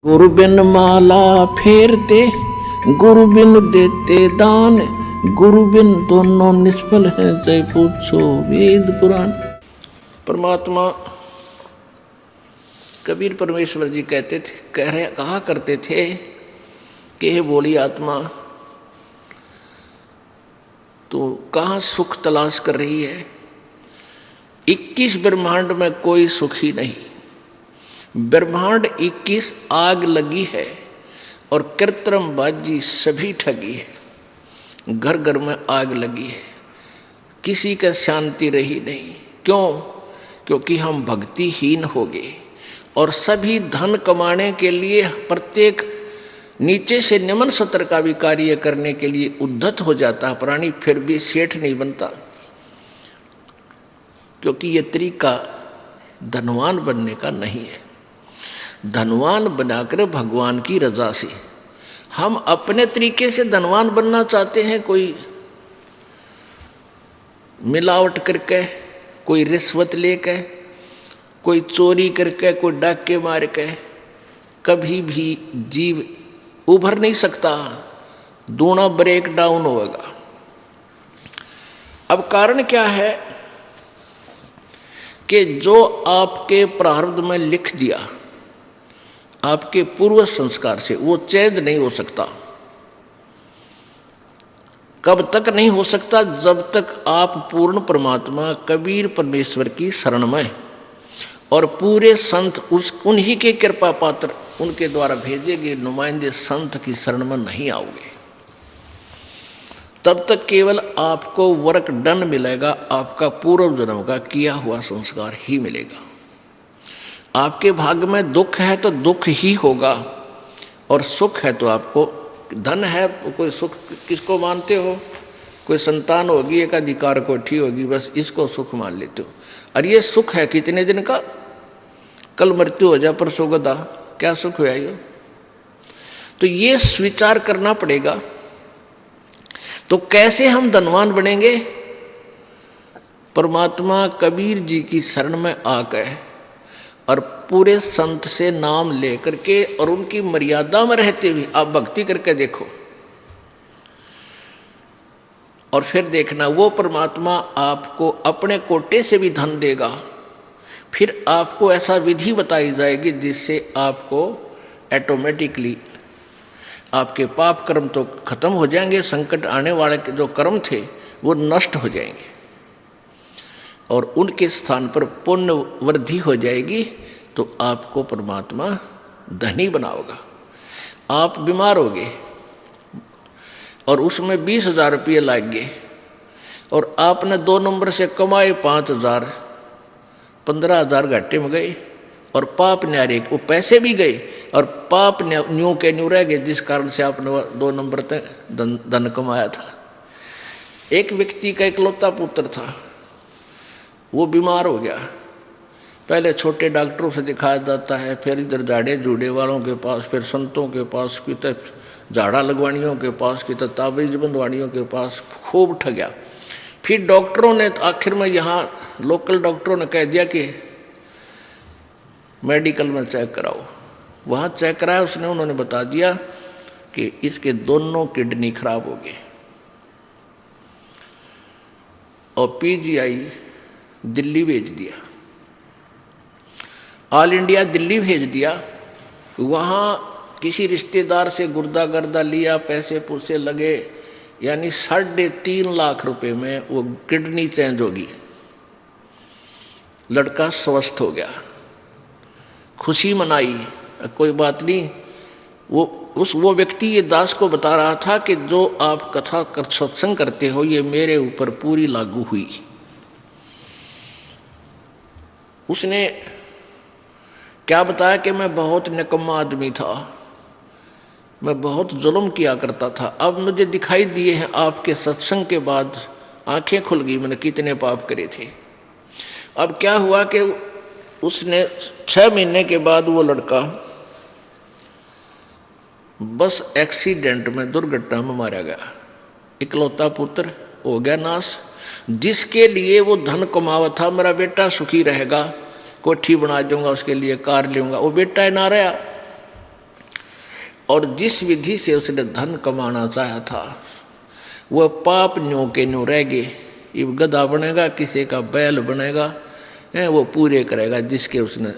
गुरु बिन माला फेरते, गुरु बिन देते दान, गुरु बिन दोनों निष्फल हैं, जय पूछो वेद पुराण। परमात्मा कबीर परमेश्वर जी कहते थे, कहा करते थे कि हे बोली आत्मा, तू कहाँ सुख तलाश कर रही है? 21 ब्रह्मांड में कोई सुखी नहीं। ब्रह्मांड 21 आग लगी है और कृत्रिम बाजी सभी ठगी है। घर घर में आग लगी है, किसी का शांति रही नहीं। क्यों? क्योंकि हम भक्तिहीन हो गए और सभी धन कमाने के लिए प्रत्येक नीचे से निम्न सत्र का भी कार्य करने के लिए उद्धत हो जाता है प्राणी, फिर भी सेठ नहीं बनता। क्योंकि ये तरीका धनवान बनने का नहीं है। धनवान बनाकर भगवान की रजा से हम अपने तरीके से धनवान बनना चाहते हैं। कोई मिलावट करके, कोई रिश्वत लेकर, कोई चोरी करके, कोई डाके मार के, कभी भी जीव उभर नहीं सकता, दूना ब्रेक डाउन होगा। अब कारण क्या है कि जो आपके प्रारब्ध में लिख दिया आपके पूर्व संस्कार से, वो चेंज नहीं हो सकता। कब तक नहीं हो सकता? जब तक आप पूर्ण परमात्मा कबीर परमेश्वर की शरण में और पूरे संत उन्हीं के कृपा पात्र, उनके द्वारा भेजे गए नुमाइंदे संत की शरण में नहीं आओगे, तब तक केवल आपको वर्क डन मिलेगा, आपका पूर्व जन्म का किया हुआ संस्कार ही मिलेगा। आपके भाग्य में दुख है तो दुख ही होगा, और सुख है तो आपको धन है। कोई सुख किसको मानते हो? कोई संतान होगी, एक अधिकार कोठी होगी, बस इसको सुख मान लेते हो। और ये सुख है कितने दिन का? कल मृत्यु हो जाए, परसों गदा, क्या सुख हुआ ये? तो ये स्वीकार करना पड़ेगा। तो कैसे हम धनवान बनेंगे? परमात्मा कबीर जी की शरण में आकर और पूरे संत से नाम लेकर के और उनकी मर्यादा में रहते हुए आप भक्ति करके देखो, और फिर देखना वो परमात्मा आपको अपने कोटे से भी धन देगा। फिर आपको ऐसा विधि बताई जाएगी जिससे आपको ऑटोमेटिकली आपके पाप कर्म तो खत्म हो जाएंगे, संकट आने वाले के जो कर्म थे वो नष्ट हो जाएंगे और उनके स्थान पर पुण्य वृद्धि हो जाएगी। तो आपको परमात्मा धनी बनाओगा। आप बीमार हो गए और उसमें 20,000 रुपये लग गए और आपने 2 नंबर से कमाए 5,000, 15,000 घाटे में गए और पाप न्यारे, वो पैसे भी गए और पाप न्यू के न्यू रह गए, जिस कारण से आपने 2 नंबर तक धन कमाया था। एक व्यक्ति का इकलौता पुत्र था, वो बीमार हो गया। पहले छोटे डॉक्टरों से दिखाया जाता है, फिर इधर झाड़े जूड़े वालों के पास, फिर संतों के पास, फिर झाड़ा लगवानियों के पास, कि ताबीज बंधवानियों के पास खूब ठगया। फिर डॉक्टरों ने आखिर में यहाँ लोकल डॉक्टरों ने कह दिया कि मेडिकल में चेक कराओ। वहाँ चेक कराया उसने, उन्होंने बता दिया कि इसके दोनों किडनी खराब हो गए और PGI दिल्ली भेज दिया, ऑल इंडिया दिल्ली भेज दिया। वहाँ किसी रिश्तेदार से गुर्दा गर्दा लिया, पैसे पूसे लगे, यानी 3.5 लाख रुपए में वो किडनी चेंज होगी। लड़का स्वस्थ हो गया, खुशी मनाई, कोई बात नहीं। वो व्यक्ति ये दास को बता रहा था कि जो आप कथा कर सत्संग करते हो ये मेरे ऊपर पूरी लागू हुई। उसने क्या बताया कि मैं बहुत निकम्मा आदमी था, मैं बहुत जुल्म किया करता था, अब मुझे दिखाई दिए हैं आपके सत्संग के बाद, आंखें खुल गई, मैंने कितने पाप करे थे। अब क्या हुआ कि उसने 6 महीने के बाद वो लड़का बस एक्सीडेंट में, दुर्घटना में मारा गया। इकलौता पुत्र हो गया नाश, जिसके लिए वो धन कमावा था, मेरा बेटा सुखी रहेगा, कोठी बना दूंगा, उसके लिए कार लूंगा, वो बेटा ना रहा। और जिस विधि से उसने धन कमाना चाहा था वह पाप न्यों के न्यों रह गए। ये गधा बनेगा, किसी का बैल बनेगा, वो पूरे करेगा जिसके उसने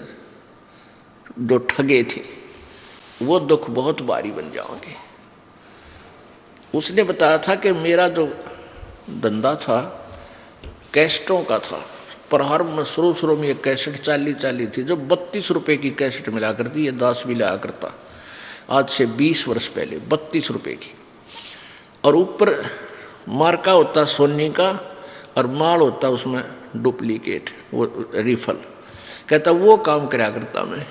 जो ठगे थे, वो दुख बहुत भारी बन जाओगे। उसने बताया था कि मेरा जो धंधा था कैसेटों का था, प्रारंभ में शुरू में एक कैसेट चाली थी जो 32 रुपये की कैसेट मिला करती, ये 10 भी लिया करता, आज से 20 वर्ष पहले 32 रुपये की। और ऊपर मार्का होता सोनी का और माल होता उसमें डुप्लीकेट, वो रिफल। कहता वो काम कराया करता मैं।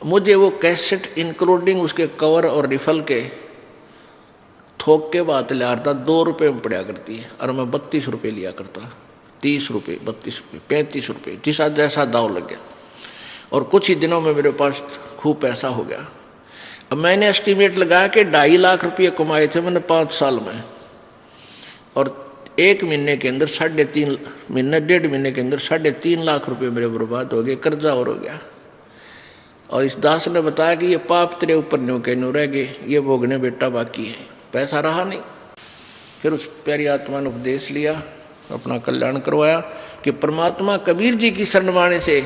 मुझे वो कैसेट इंक्लूडिंग उसके कवर और रिफल के थोक के बात लिया करता 2 रुपये में पड़ा करती है, और मैं 32 रुपये लिया करता, 30 रुपये, 32 रुपये, 35 रुपये, जिसा जैसा दाव लग गया। और कुछ ही दिनों में मेरे पास खूब पैसा हो गया। अब मैंने एस्टीमेट लगाया कि 2.5 लाख रुपये कमाए थे मैंने 5 साल में, और 1 महीने के अंदर 3.5 महीने 1.5 महीने के अंदर 3.5 लाख रुपये मेरे बर्बाद हो गए, कर्जा और हो गया। और इस दास ने बताया कि ये पाप तेरे ऊपर न्यों के न्यों रह गए, ये भोगने बेटा बाकी है, पैसा रहा नहीं। फिर उस प्यारी आत्मा ने उपदेश लिया, अपना कल्याण करवाया कि परमात्मा कबीर जी की शरण माने से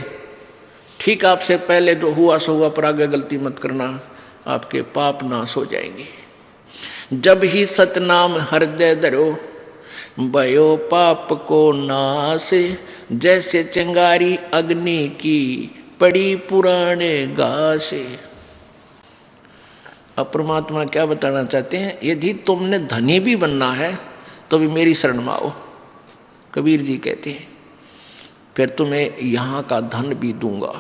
ठीक आपसे पहले जो हुआ सो हुआ, पर आगे गलती मत करना, आपके पाप नाश हो जाएंगे। जब ही सतनाम हृदय धरो भयो पाप को नाश, जैसे चिंगारी अग्नि की पड़ी पुराने घास। अब परमात्मा क्या बताना चाहते हैं, यदि तुमने धनी भी बनना है तो भी मेरी शरण में आओ, कबीर जी कहते हैं, फिर तुम्हें यहाँ का धन भी दूंगा।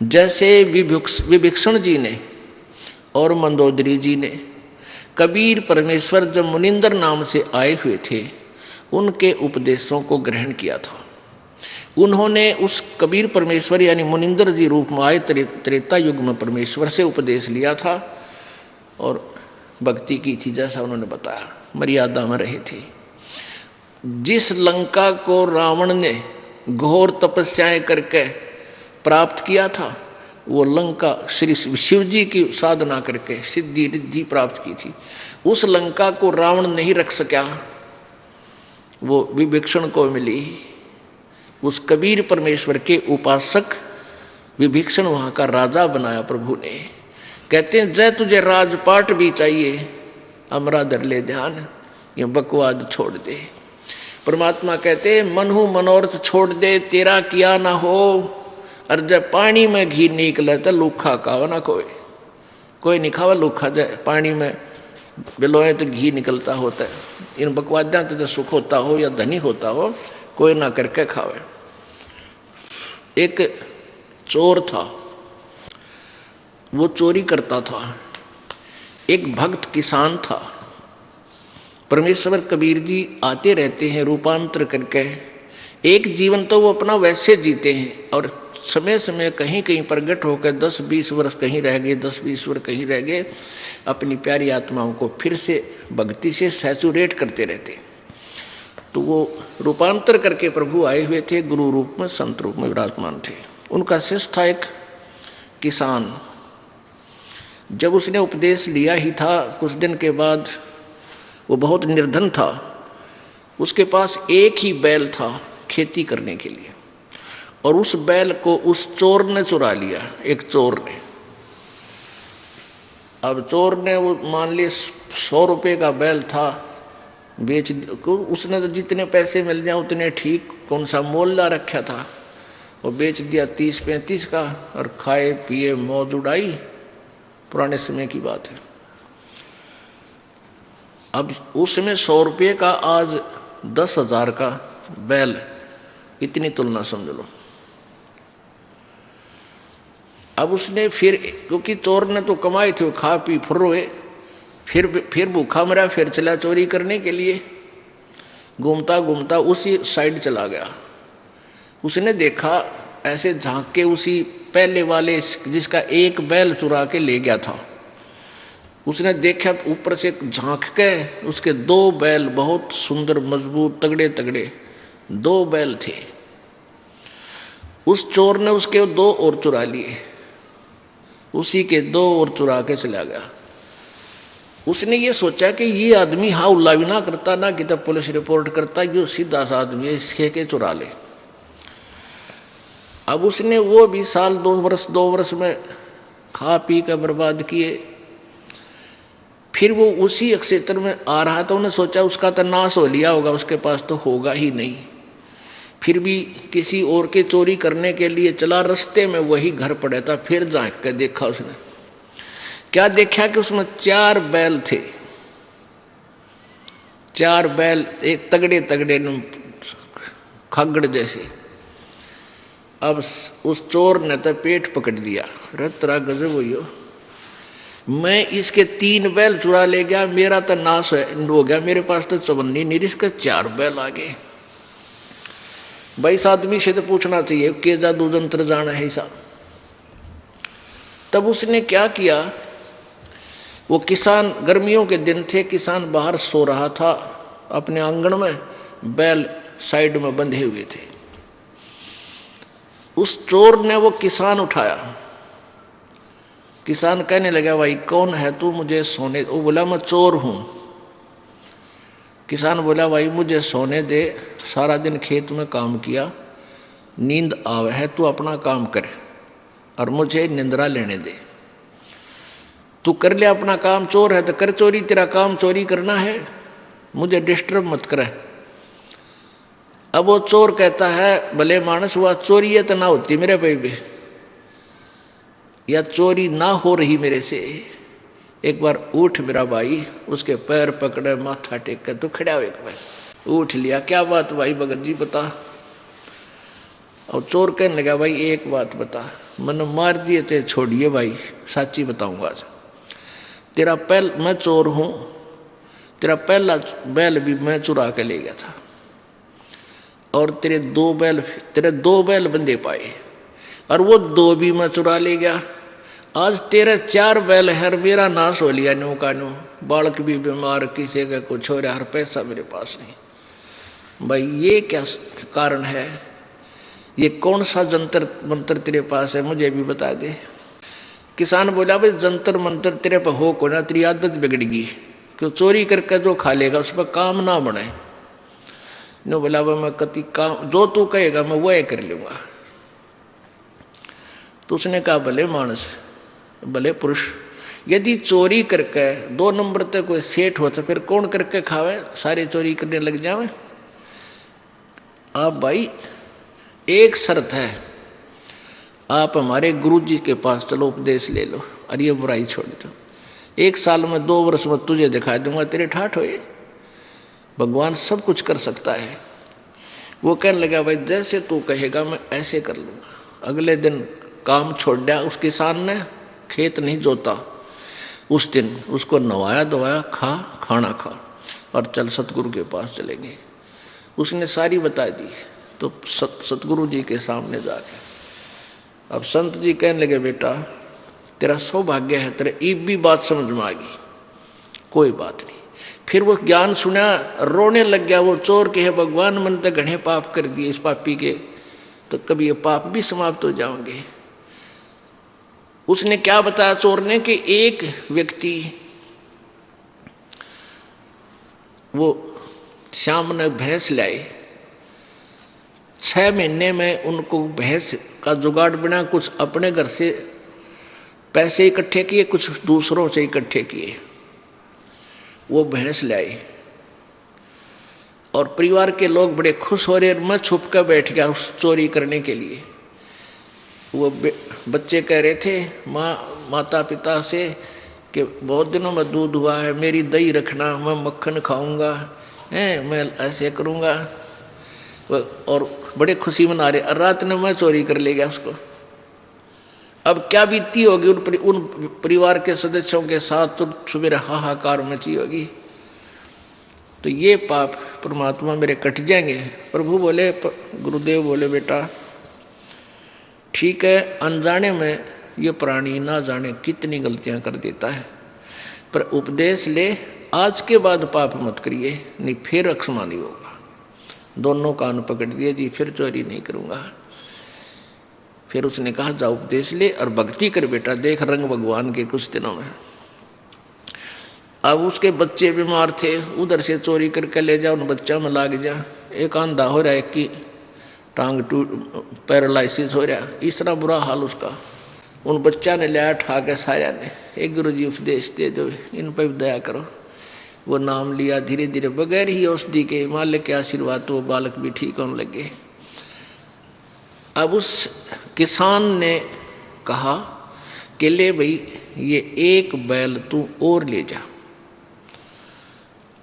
जैसे विभीषण जी ने और मंदोदरी जी ने कबीर परमेश्वर जब मुनिंदर नाम से आए हुए थे उनके उपदेशों को ग्रहण किया था। उन्होंने उस कबीर परमेश्वर यानी मुनिंदर जी रूप में आए त्रेता युग में परमेश्वर से उपदेश लिया था और भक्ति की थी, जैसा उन्होंने बताया, मर्यादा में रहे थे। जिस लंका को रावण ने घोर तपस्याएं करके प्राप्त किया था, वो लंका श्री शिव जी की साधना करके सिद्धि रिद्धि प्राप्त की थी। उस लंका को रावण नहीं रख सका, वो विभीषण को मिली। उस कबीर परमेश्वर के उपासक विभीषण वहाँ का राजा बनाया प्रभु ने। कहते हैं जय तुझे राजपाट भी चाहिए, अमरा धर ले ध्यान, ये बकवाद छोड़ दे। परमात्मा कहते मनहु मनोरथ छोड़ दे, तेरा किया ना हो। और जब पानी में घी निकले तो लूखा खावा ना कोई नहीं खावा लूखा, जाए पानी में बिलोए तो घी निकलता होता है। इन बकवादा तो सुख होता हो या धनी होता हो, कोई ना करके खावे। एक चोर था, वो चोरी करता था। एक भक्त किसान था। परमेश्वर कबीर जी आते रहते हैं रूपांतर करके। एक जीवन तो वो अपना वैसे जीते हैं और समय समय कहीं कहीं प्रगट होकर 10-20 वर्ष कहीं रह गए, 10-20 वर्ष कहीं रह गए, अपनी प्यारी आत्माओं को फिर से भक्ति से सैचुरेट करते रहते। तो वो रूपांतर करके प्रभु आए हुए थे, गुरु रूप में संत रूप में विराजमान थे। उनका शिष्य था एक किसान। जब उसने उपदेश लिया ही था, कुछ दिन के बाद वो बहुत निर्धन था। उसके पास एक ही बैल था खेती करने के लिए, और उस बैल को उस चोर ने चुरा लिया। एक चोर ने, अब चोर ने वो मान ली 100 रुपये का बैल था, बेच को उसने तो जितने पैसे मिल जाए उतने ठीक, कौन सा मोल ला रखा था, वो बेच दिया 30-35 का, और खाए पिए मौज उड़ाई। पुराने समय की बात है। अब उस समय 100 रुपये का, आज 10,000 का बैल, इतनी तुलना समझ लो। अब उसने फिर, क्योंकि चोर ने तो कमाए थे, खा पी फुर्रोए, फिर भूखा मरा, फिर चला चोरी करने के लिए। घूमता घूमता उसी साइड चला गया। उसने देखा ऐसे झांक के, उसी पहले वाले जिसका एक बैल चुरा के ले गया था, उसने देखा ऊपर से झांक के उसके 2 बैल, बहुत सुंदर मजबूत तगड़े तगड़े 2 बैल थे। उस चोर ने उसके 2 और चुरा लिए। उसी के 2 और चुरा के चला गया। उसने ये सोचा कि ये आदमी हाउला भी ना करता, ना कि तब पुलिस रिपोर्ट करता, ये सीधा सा आदमी है, इसके के चुरा ले। अब उसने वो भी साल 2 वर्ष में खा पी कर बर्बाद किए। फिर वो उसी क्षेत्र में आ रहा था, उन्हें सोचा उसका तो नाश हो लिया होगा, उसके पास तो होगा ही नहीं। फिर भी किसी और के चोरी करने के लिए चला, रास्ते में वही घर पड़ा था। फिर झांक कर देखा उसने, क्या देखा कि उसमें 4 बैल थे। 4 बैल एक तगड़े तगड़े खगड़ जैसे। अब उस चोर ने तो पेट पकड़ लिया, तेरा गजब हुई, मैं इसके 3 बैल चुरा ले गया, मेरा तो नाश हो गया, मेरे पास तो चवन्नी नहीं, इसके 4 बैल आ गए। भाई इस आदमी से तो पूछना चाहिए के जादू जंत्र जाना है ऐसा। तब उसने क्या किया, वो किसान, गर्मियों के दिन थे, किसान बाहर सो रहा था अपने आंगन में, बैल साइड में बंधे हुए थे। उस चोर ने वो किसान उठाया। किसान कहने लगा, भाई कौन है तू, मुझे सोने। वो बोला मैं चोर हूं। किसान बोला, भाई मुझे सोने दे, सारा दिन खेत में काम किया, नींद आवे है, तू अपना काम कर और मुझे निंद्रा लेने दे। तू कर ले अपना काम, चोर है तो कर चोरी, तेरा काम चोरी करना है, मुझे डिस्टर्ब मत करे। अब वो चोर कहता है, भले मानस हुआ चोरी है तो ना होती मेरे पे भी, या चोरी ना हो रही मेरे से, एक बार उठ मेरा भाई। उसके पैर पकड़े, माथा टेक कर तो खड़ा हो, एक बार उठ लिया। क्या बात भाई भगत जी बता। और चोर कहने लगा, भाई एक बात बता, मैंने मार दिए थे, छोड़िए भाई, सच्ची बताऊंगा आज। तेरा मैं चोर हूं, तेरा पहला बैल भी मैं चुरा के ले गया था, और तेरे 2 बैल बंदे पाए, और वो 2 भी मैं चुरा ले गया। आज तेरे 4 बैल है, मेरा नाश हो लिया नो का नो, बालक भी बीमार, किसी का कुछ हो रहा, हर पैसा मेरे पास नहीं। भाई ये क्या कारण है, ये कौन सा जंतर मंत्र तेरे पास है, मुझे भी बता दे। किसान बोला, भाई जंतर मंत्र तेरे पर हो को ना, तेरी आदत बिगड़ेगी, क्यों चोरी करके जो खा लेगा उस पर काम ना बने। नो बोला, भाई मैं कति काम जो तू कहेगा मैं वह कर लूँगा। तो उसने कहा, भले मानस, भले पुरुष, यदि चोरी करके 2 नंबर तक कोई सेठ हो तो फिर कौन करके खावे, सारे चोरी करने लग जावे। आप भाई एक शर्त है, आप हमारे गुरु जी के पास चलो, उपदेश ले लो और ये बुराई छोड़ दो। 1 साल में 2 वर्ष में तुझे दिखा दूंगा, तेरे ठाठ होए। भगवान सब कुछ कर सकता है। वो कहने लगा, भाई जैसे तू कहेगा मैं ऐसे कर लूँगा। अगले दिन काम छोड़ दिया उस किसान ने, खेत नहीं जोता। उस दिन उसको नवाया धोवाया, खाना खा और चल सतगुरु के पास चलेंगे। उसने सारी बता दी। तो सतगुरु जी के सामने जाके अब संत जी कहने लगे, बेटा तेरा सौभाग्य है, तेरे एक भी बात समझ में आ गई, कोई बात नहीं। फिर वो ज्ञान सुना, रोने लग गया। वो चोर के है, भगवान मन तो घने पाप कर दिए इस पापी के, तो कभी ये पाप भी समाप्त हो जाएंगे। उसने क्या बताया चोर ने कि एक व्यक्ति, वो शाम ने भैंस लाए, 6 महीने में उनको भैंस का जुगाड़ बना, कुछ अपने घर से पैसे इकट्ठे किए, कुछ दूसरों से इकट्ठे किए, वो भैंस लाए और परिवार के लोग बड़े खुश हो रहे। मैं छुप कर बैठ गया उस चोरी करने के लिए। वो बच्चे कह रहे थे माता पिता से कि बहुत दिनों में दूध हुआ है, मेरी दही रखना, मैं मक्खन खाऊंगा, मैं ऐसे करूंगा, और बड़े खुशी मना रहे। रात ने मैं चोरी कर ले गया उसको। अब क्या बीती होगी उन परिवार के सदस्यों के साथ, तो सवेरे हाहाकार मची होगी। तो ये पाप परमात्मा मेरे कट जाएंगे। प्रभु बोले, गुरुदेव बोले, बेटा ठीक है, अनजाने में ये प्राणी ना जाने कितनी गलतियां कर देता है, पर उपदेश ले, आज के बाद पाप मत करिए, नहीं फिर अक्षमा नहीं होगा। दोनों कान पकड़ दिए जी, फिर चोरी नहीं करूँगा। फिर उसने कहा जा उपदेश ले और भक्ति कर बेटा, देख रंग भगवान के कुछ दिनों में। अब उसके बच्चे बीमार थे, उधर से चोरी करके ले जा, उन बच्चा में लाग जा, एक अंधा हो रहा है, एक की टांग पैरालिसिस हो रहा, इस तरह बुरा हाल उसका। उन बच्चा ने लिया ठा के साया ने, एक गुरु जी उपदेश दे दो, इन पर दया करो। वो नाम लिया, धीरे धीरे बगैर ही औषधि के मालिक के आशीर्वाद तो वो बालक भी ठीक होने लगे। अब उस किसान ने कहा कि ले भाई ये एक बैल तू और ले जा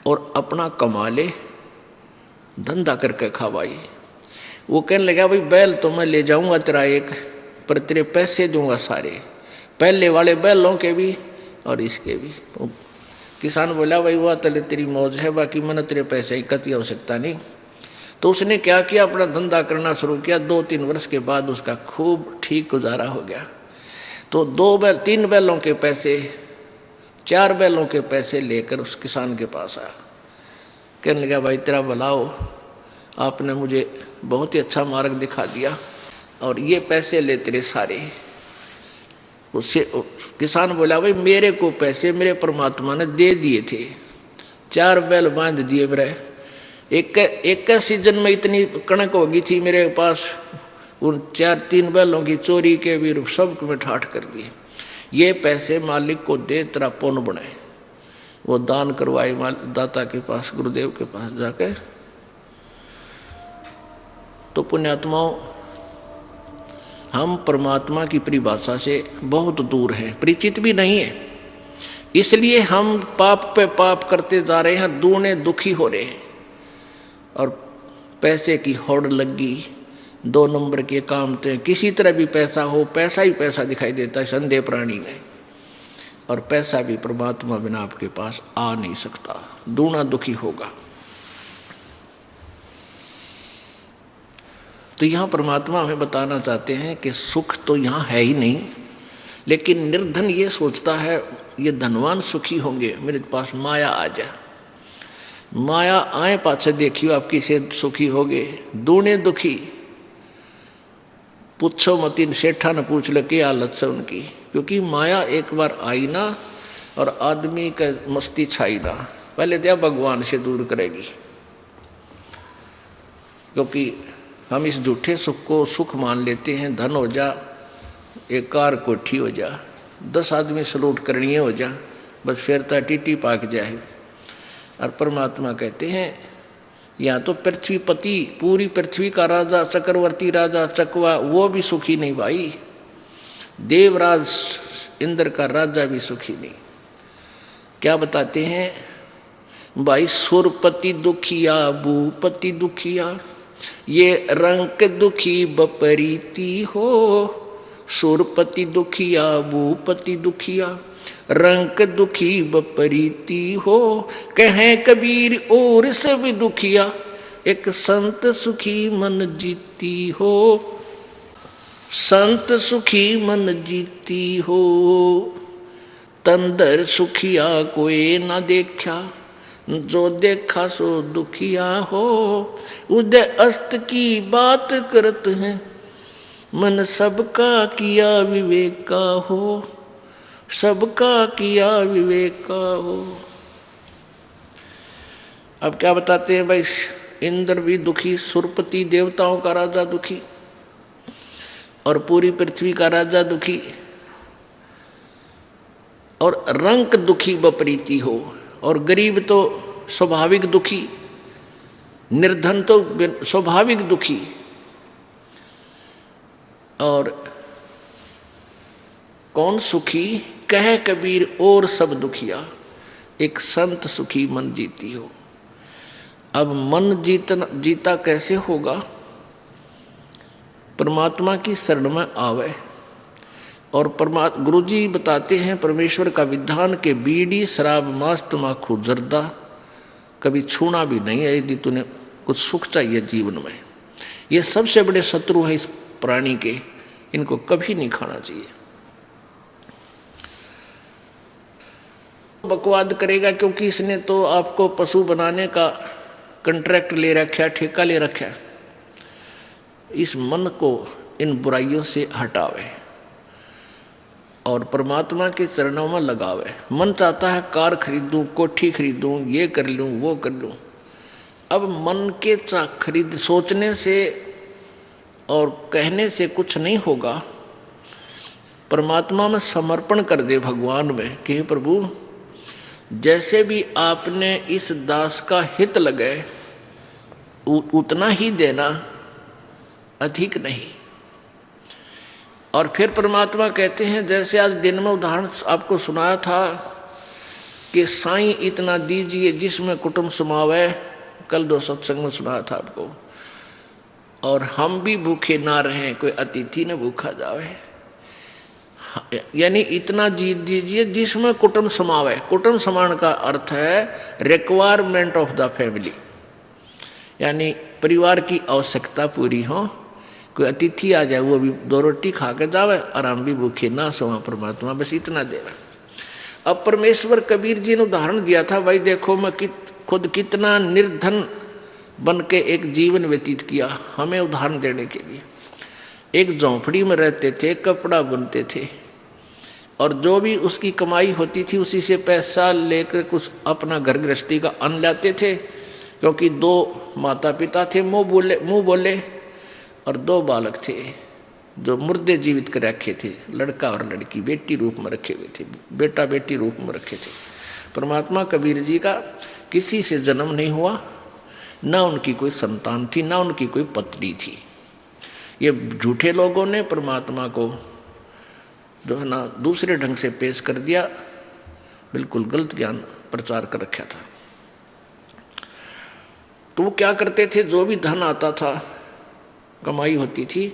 और अपना कमा ले, धंधा करके खा भाई। वो कहने लगा भाई बैल तो मैं ले जाऊंगा तेरा एक, पर तेरे पैसे दूंगा सारे, पहले वाले बैलों के भी और इसके भी। किसान बोला भाई वह तले तेरी मौज है, बाकी मैंने तेरे पैसे की कति आवश्यकता नहीं। तो उसने क्या किया, अपना धंधा करना शुरू किया। 2-3 वर्ष के बाद उसका खूब ठीक गुजारा हो गया। तो 3 बैलों के पैसे, 4 बैलों के पैसे लेकर उस किसान के पास आया। कहने लगा भाई तेरा भला हो, आपने मुझे बहुत ही अच्छा मार्ग दिखा दिया और ये पैसे ले तेरे सारे। उससे किसान बोला भाई मेरे को पैसे मेरे परमात्मा ने दे दिए थे, 4 बैल बांध दिए मेरे, एक सीजन में इतनी कणक होगी थी मेरे पास, उन 3 बैलों की चोरी के भी सब में ठाठ कर दिए। ये पैसे मालिक को दे, तेरा पुण्य बने। वो दान करवाए दाता के पास, गुरुदेव के पास जाके। तो पुण्यात्माओं, हम परमात्मा की परिभाषा से बहुत दूर हैं, परिचित भी नहीं है, इसलिए हम पाप पे पाप करते जा रहे हैं, दूने दुखी हो रहे हैं। और पैसे की होड़ लगी, 2 नंबर के काम थे, किसी तरह भी पैसा हो, पैसा ही पैसा दिखाई देता है संदेह प्राणी में। और पैसा भी परमात्मा बिना आपके पास आ नहीं सकता, दूना दुखी होगा। तो यहाँ परमात्मा हमें बताना चाहते हैं कि सुख तो यहाँ है ही नहीं, लेकिन निर्धन ये सोचता है ये धनवान सुखी होंगे, मेरे पास माया आ जाए। माया आए पाछे देखियो आप किसे सुखी होगे, दूने दुखी। पूछो मत, इन सेठा ने पूछ लो क्या हालत से उनकी, क्योंकि माया एक बार आई ना और आदमी का मस्ती छाई ना, पहले तो भगवान से दूर करेगी। क्योंकि हम इस झूठे सुख को सुख मान लेते हैं, धन हो जा, एक कार कोठी हो जा, 10 आदमी सलूट करनी हो जा, बस फिर तो टीटी पाक जाए। और परमात्मा कहते हैं या तो पृथ्वीपति, पूरी पृथ्वी का राजा, चक्रवर्ती राजा चकवा, वो भी सुखी नहीं भाई। देवराज इंद्र का राजा भी सुखी नहीं। क्या बताते हैं भाई, सुरपति दुखिया भूपति दुखिया, ये रंक दुखी बपरीती हो। सुरपति दुखिया भूपति दुखिया, रंक दुखी बपरीती हो। कहें कबीर और सब दुखिया, एक संत सुखी मन जीती हो। संत सुखी मन जीती हो, तंदर सुखिया कोई न देखा, जो देखा सो दुखिया हो। उदय अस्त की बात करत हैं, मन सबका किया विवेक का हो। सबका किया विवेक का हो। अब क्या बताते हैं भाई, इंद्र भी दुखी, सुरपति देवताओं का राजा दुखी, और पूरी पृथ्वी का राजा दुखी, और रंक दुखी बपरीती हो। और गरीब तो स्वाभाविक दुखी, निर्धन तो स्वाभाविक दुखी। और कौन सुखी, कह कबीर और सब दुखिया, एक संत सुखी मन जीती हो। अब मन जीता कैसे होगा, परमात्मा की शरण में आवे। और गुरु जी बताते हैं परमेश्वर का विधान के बीड़ी शराब मांस तमाकू जर्दा कभी छूना भी नहीं है, यदि तूने कुछ सुख चाहिए जीवन में। ये सबसे बड़े शत्रु हैं इस प्राणी के, इनको कभी नहीं खाना चाहिए। बकवाद करेगा क्योंकि इसने तो आपको पशु बनाने का कॉन्ट्रैक्ट ले रखा है, ठेका ले रखा है। इस मन को इन बुराइयों से हटावे और परमात्मा के चरणों में लगावे। मन चाहता है कार खरीदूं, कोठी खरीदूं, ये कर लूं, वो कर लूं। अब मन के खरीद सोचने से और कहने से कुछ नहीं होगा। परमात्मा में समर्पण कर दे, भगवान में कि हे प्रभु, जैसे भी आपने इस दास का हित लगे उतना ही देना, अधिक नहीं। और फिर परमात्मा कहते हैं, जैसे आज दिन में उदाहरण आपको सुनाया था कि साईं इतना दीजिए जिसमें कुटुंब समावे, कल 2 सत्संग में सुनाया था आपको। और हम भी भूखे ना रहें, कोई अतिथि न भूखा जावे, यानी इतना जी दीजिए जिसमें कुटुंब समावे। कुटुंब समान का अर्थ है रिक्वायरमेंट ऑफ द फैमिली, यानी परिवार की आवश्यकता पूरी हो। कोई अतिथि आ जाए वो भी 2 रोटी खा के जावे और हम भी भूखे ना सोवा, परमात्मा बस इतना दे रहा। अब परमेश्वर कबीर जी ने उदाहरण दिया था, भाई देखो मैं खुद कितना निर्धन बन के एक जीवन व्यतीत किया, हमें उदाहरण देने के लिए। एक झोंपड़ी में रहते थे, कपड़ा बुनते थे और जो भी उसकी कमाई होती थी उसी से पैसा लेकर कुछ अपना घर गृहस्थी का अन्न लाते थे, क्योंकि 2 माता पिता थे, मुँह बोले और 2 बालक थे जो मुर्दे जीवित कर रखे थे, लड़का और लड़की बेटी रूप में रखे हुए थे, बेटा बेटी रूप में रखे थे। परमात्मा कबीर जी का किसी से जन्म नहीं हुआ, ना उनकी कोई संतान थी, ना उनकी कोई पत्नी थी। ये झूठे लोगों ने परमात्मा को जो है ना दूसरे ढंग से पेश कर दिया, बिल्कुल गलत ज्ञान प्रचार कर रखा था। तो वो क्या करते थे, जो भी धन आता था, कमाई होती थी,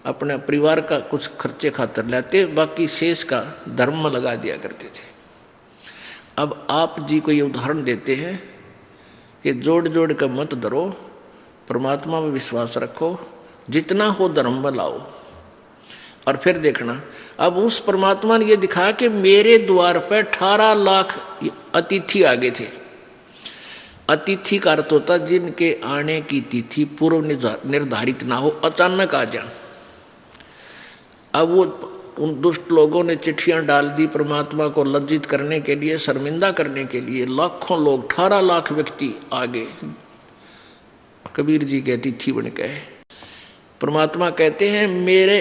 अपने परिवार का कुछ खर्चे खातर लेते, बाकी शेष का धर्म में लगा दिया करते थे। अब आप जी को ये उदाहरण देते हैं कि जोड़ जोड़ कर मत डरो, परमात्मा में विश्वास रखो, जितना हो धर्म में लाओ। और फिर देखना, अब उस परमात्मा ने ये दिखाया कि मेरे द्वार पर 18 लाख अतिथि आ गए थे। अतिथि का अर्थ होता जिनके आने की तिथि पूर्व निर्धारित ना हो, अचानक आ जा। अब वो उन दुष्ट लोगों ने चिट्ठियां डाल दी परमात्मा को लज्जित करने के लिए, शर्मिंदा करने के लिए। लाखों लोग, 18 लाख व्यक्ति आ गए कबीर जी के अतिथि बन गए। परमात्मा कहते हैं मेरे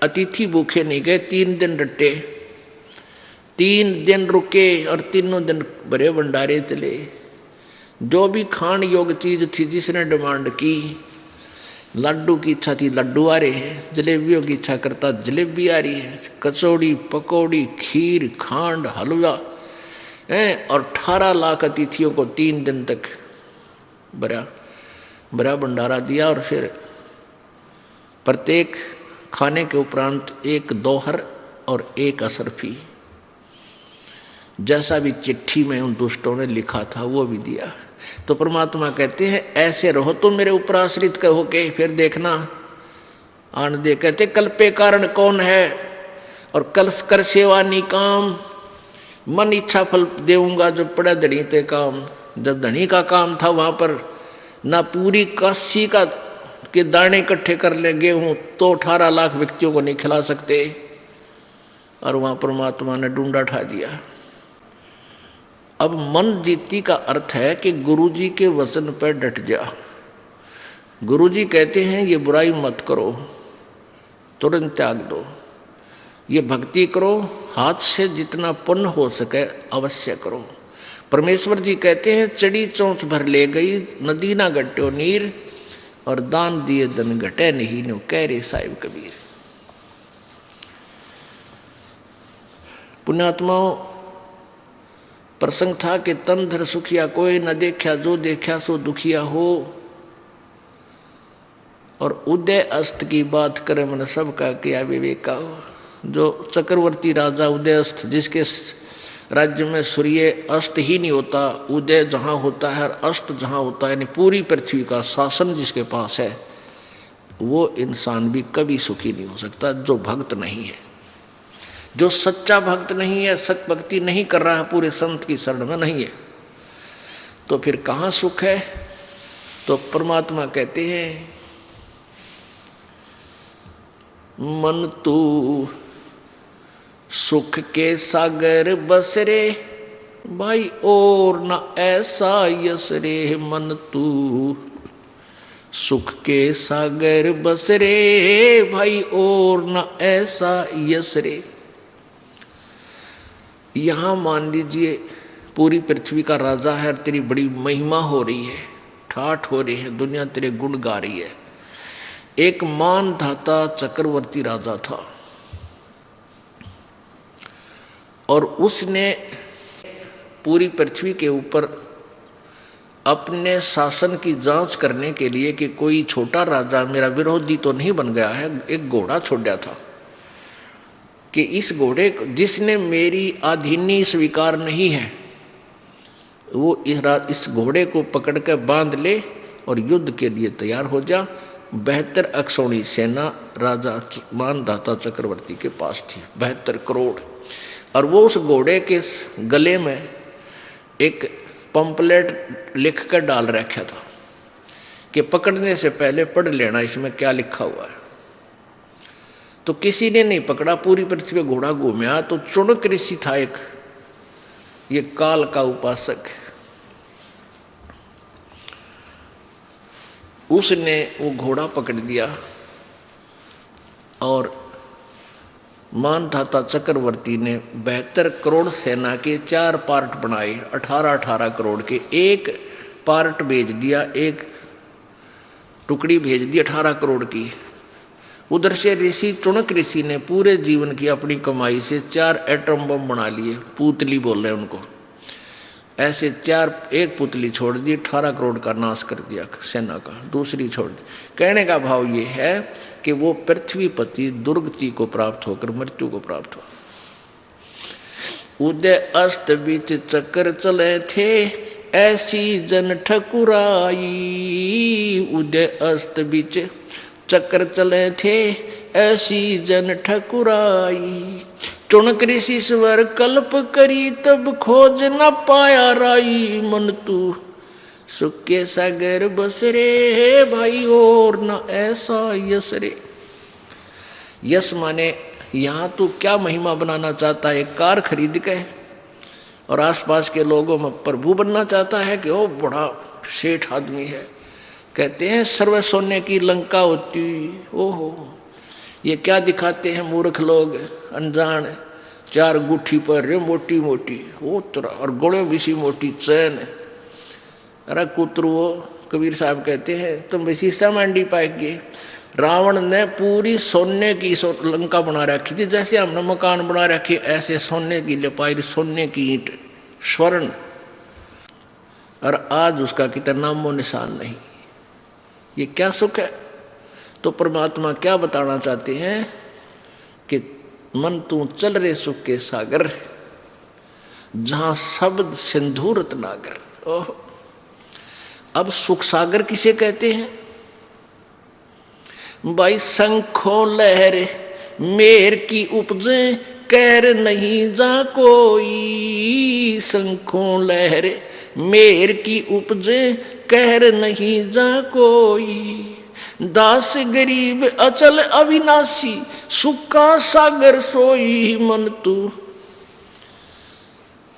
अतिथि भूखे नहीं गए, 3 दिन डटे, 3 दिन रुके और तीनों दिन बड़े भंडारे चले। जो भी खान योग्य चीज थी जिसने डिमांड की, लड्डू की इच्छा थी लड्डू आ रहे हैं, जलेबियों की इच्छा करता जलेबी आ रही है, कचौड़ी पकौड़ी खीर खांड हलवा हैं। और 18 लाख अतिथियों को 3 दिन तक बड़ा भंडारा दिया। और फिर प्रत्येक खाने के उपरांत 1 दोहर और 1 असरफी, जैसा भी चिट्ठी में उन दुष्टों ने लिखा था वो भी दिया। तो परमात्मा कहते हैं ऐसे रहो तो मेरे ऊपर आश्रित कहो के। फिर देखना आन दे, कहते कल पे कारण कौन है और कल कर सेवा निकाम, मन इच्छा फल देऊंगा जो पड़ा धनी ते काम। जब धनी का काम था वहां पर ना पूरी काशी का के दाने इकट्ठे कर ले गेहूं तो 18 लाख व्यक्तियों को नहीं खिला सकते, और वहां परमात्मा ने डूंडा ठा दिया। अब मन जीती का अर्थ है कि गुरुजी के वचन पर डट जा। गुरुजी कहते हैं ये बुराई मत करो, तुरंत त्याग दो, ये भक्ति करो, हाथ से जितना पुण्य हो सके अवश्य करो। परमेश्वर जी कहते हैं चढ़ी चोंच भर ले गई नदी ना घट्यो नीर, और दान दिए धन घटे नहीं नो, कह रे साहिब कबीर। पुण्यात्माओं, प्रसंग था कि तन धर सुखिया कोई न देखा, जो देखा सो दुखिया हो। और उदय अस्त की बात करे मन सबका किया विवेका हो। जो चक्रवर्ती राजा उदय अस्त, जिसके राज्य में सूर्य अस्त ही नहीं होता, उदय जहाँ होता है और अस्त जहाँ होता है, यानी पूरी पृथ्वी का शासन जिसके पास है, वो इंसान भी कभी सुखी नहीं हो सकता जो भक्त नहीं है। जो सच्चा भक्त नहीं है, सच भक्ति नहीं कर रहा है, पूरे संत की शरण में नहीं है, तो फिर कहाँ सुख है। तो परमात्मा कहते हैं मन तू सुख के सागर बस रे भाई और न ऐसा यस रे। मन तू सुख के सागर बस रे भाई और न ऐसा यस रे। यहाँ मान लीजिए पूरी पृथ्वी का राजा है, तेरी बड़ी महिमा हो रही है, ठाठ हो रही है, दुनिया तेरे गुण गा रही है। एक मानधाता चक्रवर्ती राजा था और उसने पूरी पृथ्वी के ऊपर अपने शासन की जांच करने के लिए कि कोई छोटा राजा मेरा विरोधी तो नहीं बन गया है, एक घोड़ा छोड़ा था कि इस घोड़े को जिसने मेरी अधीनी स्वीकार नहीं है वो इस घोड़े को पकड़ कर बांध ले और युद्ध के लिए तैयार हो जा। 72 अक्षौणी सेना राजा मानधाता चक्रवर्ती के पास थी, 72 करोड़। और वो उस घोड़े के गले में एक पंपलेट लिख कर डाल रखा था कि पकड़ने से पहले पढ़ लेना इसमें क्या लिखा हुआ है। तो किसी ने नहीं पकड़ा, पूरी पृथ्वी पे घोड़ा घूमया तो चुनक ऋषि था एक, ये काल का उपासक, उसने वो घोड़ा पकड़ दिया और मानधाता चक्रवर्ती ने 72 करोड़ सेना के 4 पार्ट बनाए, 18-18 करोड़ के। एक पार्ट भेज दिया, एक टुकड़ी भेज दी 18 करोड़ की। उधर से ऋषि चुनक ऋषि ने पूरे जीवन की अपनी कमाई से 4 एटम बम बना लिए, पुतली बोल रहे हैं उनको। ऐसे 4, एक पुतली छोड़ दी, 18 करोड़ का नाश कर दिया सेना का, दूसरी छोड़ दी। कहने का भाव ये है कि वो पृथ्वीपति दुर्गति को प्राप्त होकर मृत्यु को प्राप्त हुआ। उदय अस्त बीच चक्कर चले थे ऐसी जन ठकुराई। उदय अस्त बीच चक्कर चले थे ऐसी जन ठकुराई। चुनक ऋषि स्वर कल्प करी तब खोज न पाया राई। मन तू सुख के सागर बस रे भाई और न ऐसा यस रे। यस माने यहाँ तू क्या महिमा बनाना चाहता है? एक कार खरीद के और आसपास के लोगों में प्रभु बनना चाहता है कि वो बड़ा सेठ आदमी है। कहते हैं सर्व सोने की लंका होती। ओहो, ये क्या दिखाते हैं मूर्ख लोग, अनजान। 4 गुठी पर रे मोटी मोटी वो तरह और गोड़े भी सी मोटी चैन। अरे कुतरू, वो कबीर साहब कहते हैं तुम भी शीशा मांडी पाएंगे। रावण ने पूरी सोने की लंका बना रखी थी, जैसे हमने मकान बना रखे ऐसे सोने की लिपाई, सोने की ईंट, स्वर्ण। और आज उसका कितना नामो निशान नहीं। ये क्या सुख है? तो परमात्मा क्या बताना चाहते हैं कि मन तू चल रे सुख के सागर, जहां शब्द सिंधु रत्नागर। ओह, अब सुख सागर किसे कहते हैं भाई? शंखों लहर मेर की उपजे कैर नहीं जा कोई। शंखों लहर मेर की उपजे कहर नहीं जा कोई। दास गरीब अचल अविनाशी सुख का सागर सोई। मन तू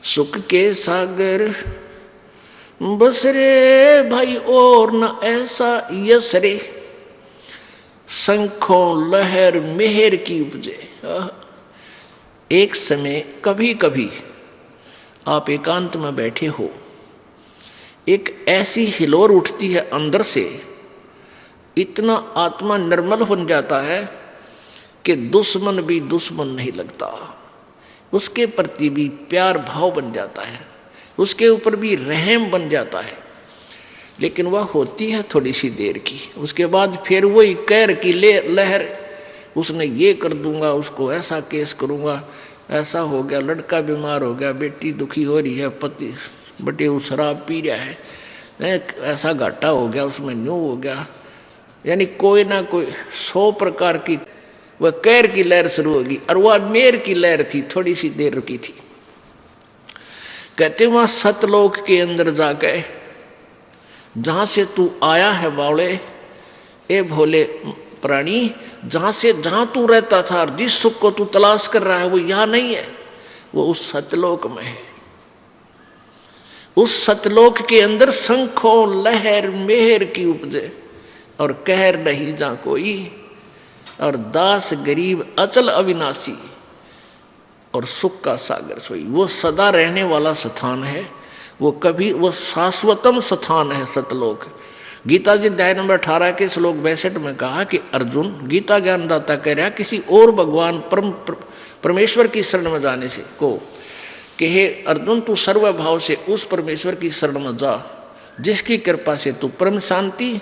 सुख के सागर बस रे भाई और न ऐसा यस रे। शंखों लहर मेहर की उपजे। एक समय कभी कभी आप एकांत में बैठे हो, एक ऐसी हिलोर उठती है अंदर से, इतना आत्मा निर्मल बन जाता है कि दुश्मन भी दुश्मन नहीं लगता, उसके प्रति भी प्यार भाव बन जाता है, उसके ऊपर भी रहम बन जाता है। लेकिन वह होती है थोड़ी सी देर की, उसके बाद फिर वही कैर की लहर, उसने ये कर दूंगा, उसको ऐसा केस करूंगा, ऐसा हो गया, लड़का बीमार हो गया, बेटी दुखी हो रही है, पति बटे वो शराब पी रहा है, ऐसा घाटा हो गया, उसमें न्यू हो गया। यानी कोई ना कोई 100 प्रकार की वह कैर की लहर शुरू होगी। और वह मेर की लहर थी, थोड़ी सी देर रुकी थी। कहते वहां सतलोक के अंदर जाके, जहां से तू आया है बावले, ए भोले प्राणी, जहां तू रहता था और जिस सुख को तू तलाश कर रहा है वो यहां नहीं है, वो उस सतलोक में है। उस सतलोक के अंदर शंखों लहर मेहर की उपजे और कहर नहीं जा कोई, और दास गरीब अचल अविनाशी और सुख का सागर सोई। वो सदा रहने वाला स्थान है, वो शाश्वतम स्थान है सतलोक। गीता जी अध्याय नंबर 18 के श्लोक 62 में कहा कि अर्जुन, गीता ज्ञानदाता कह रहा किसी और भगवान परमेश्वर की शरण में जाने से को कि हे अर्जुन, तू सर्वभाव से उस परमेश्वर की शरण में जा जिसकी कृपा से तू परम शांति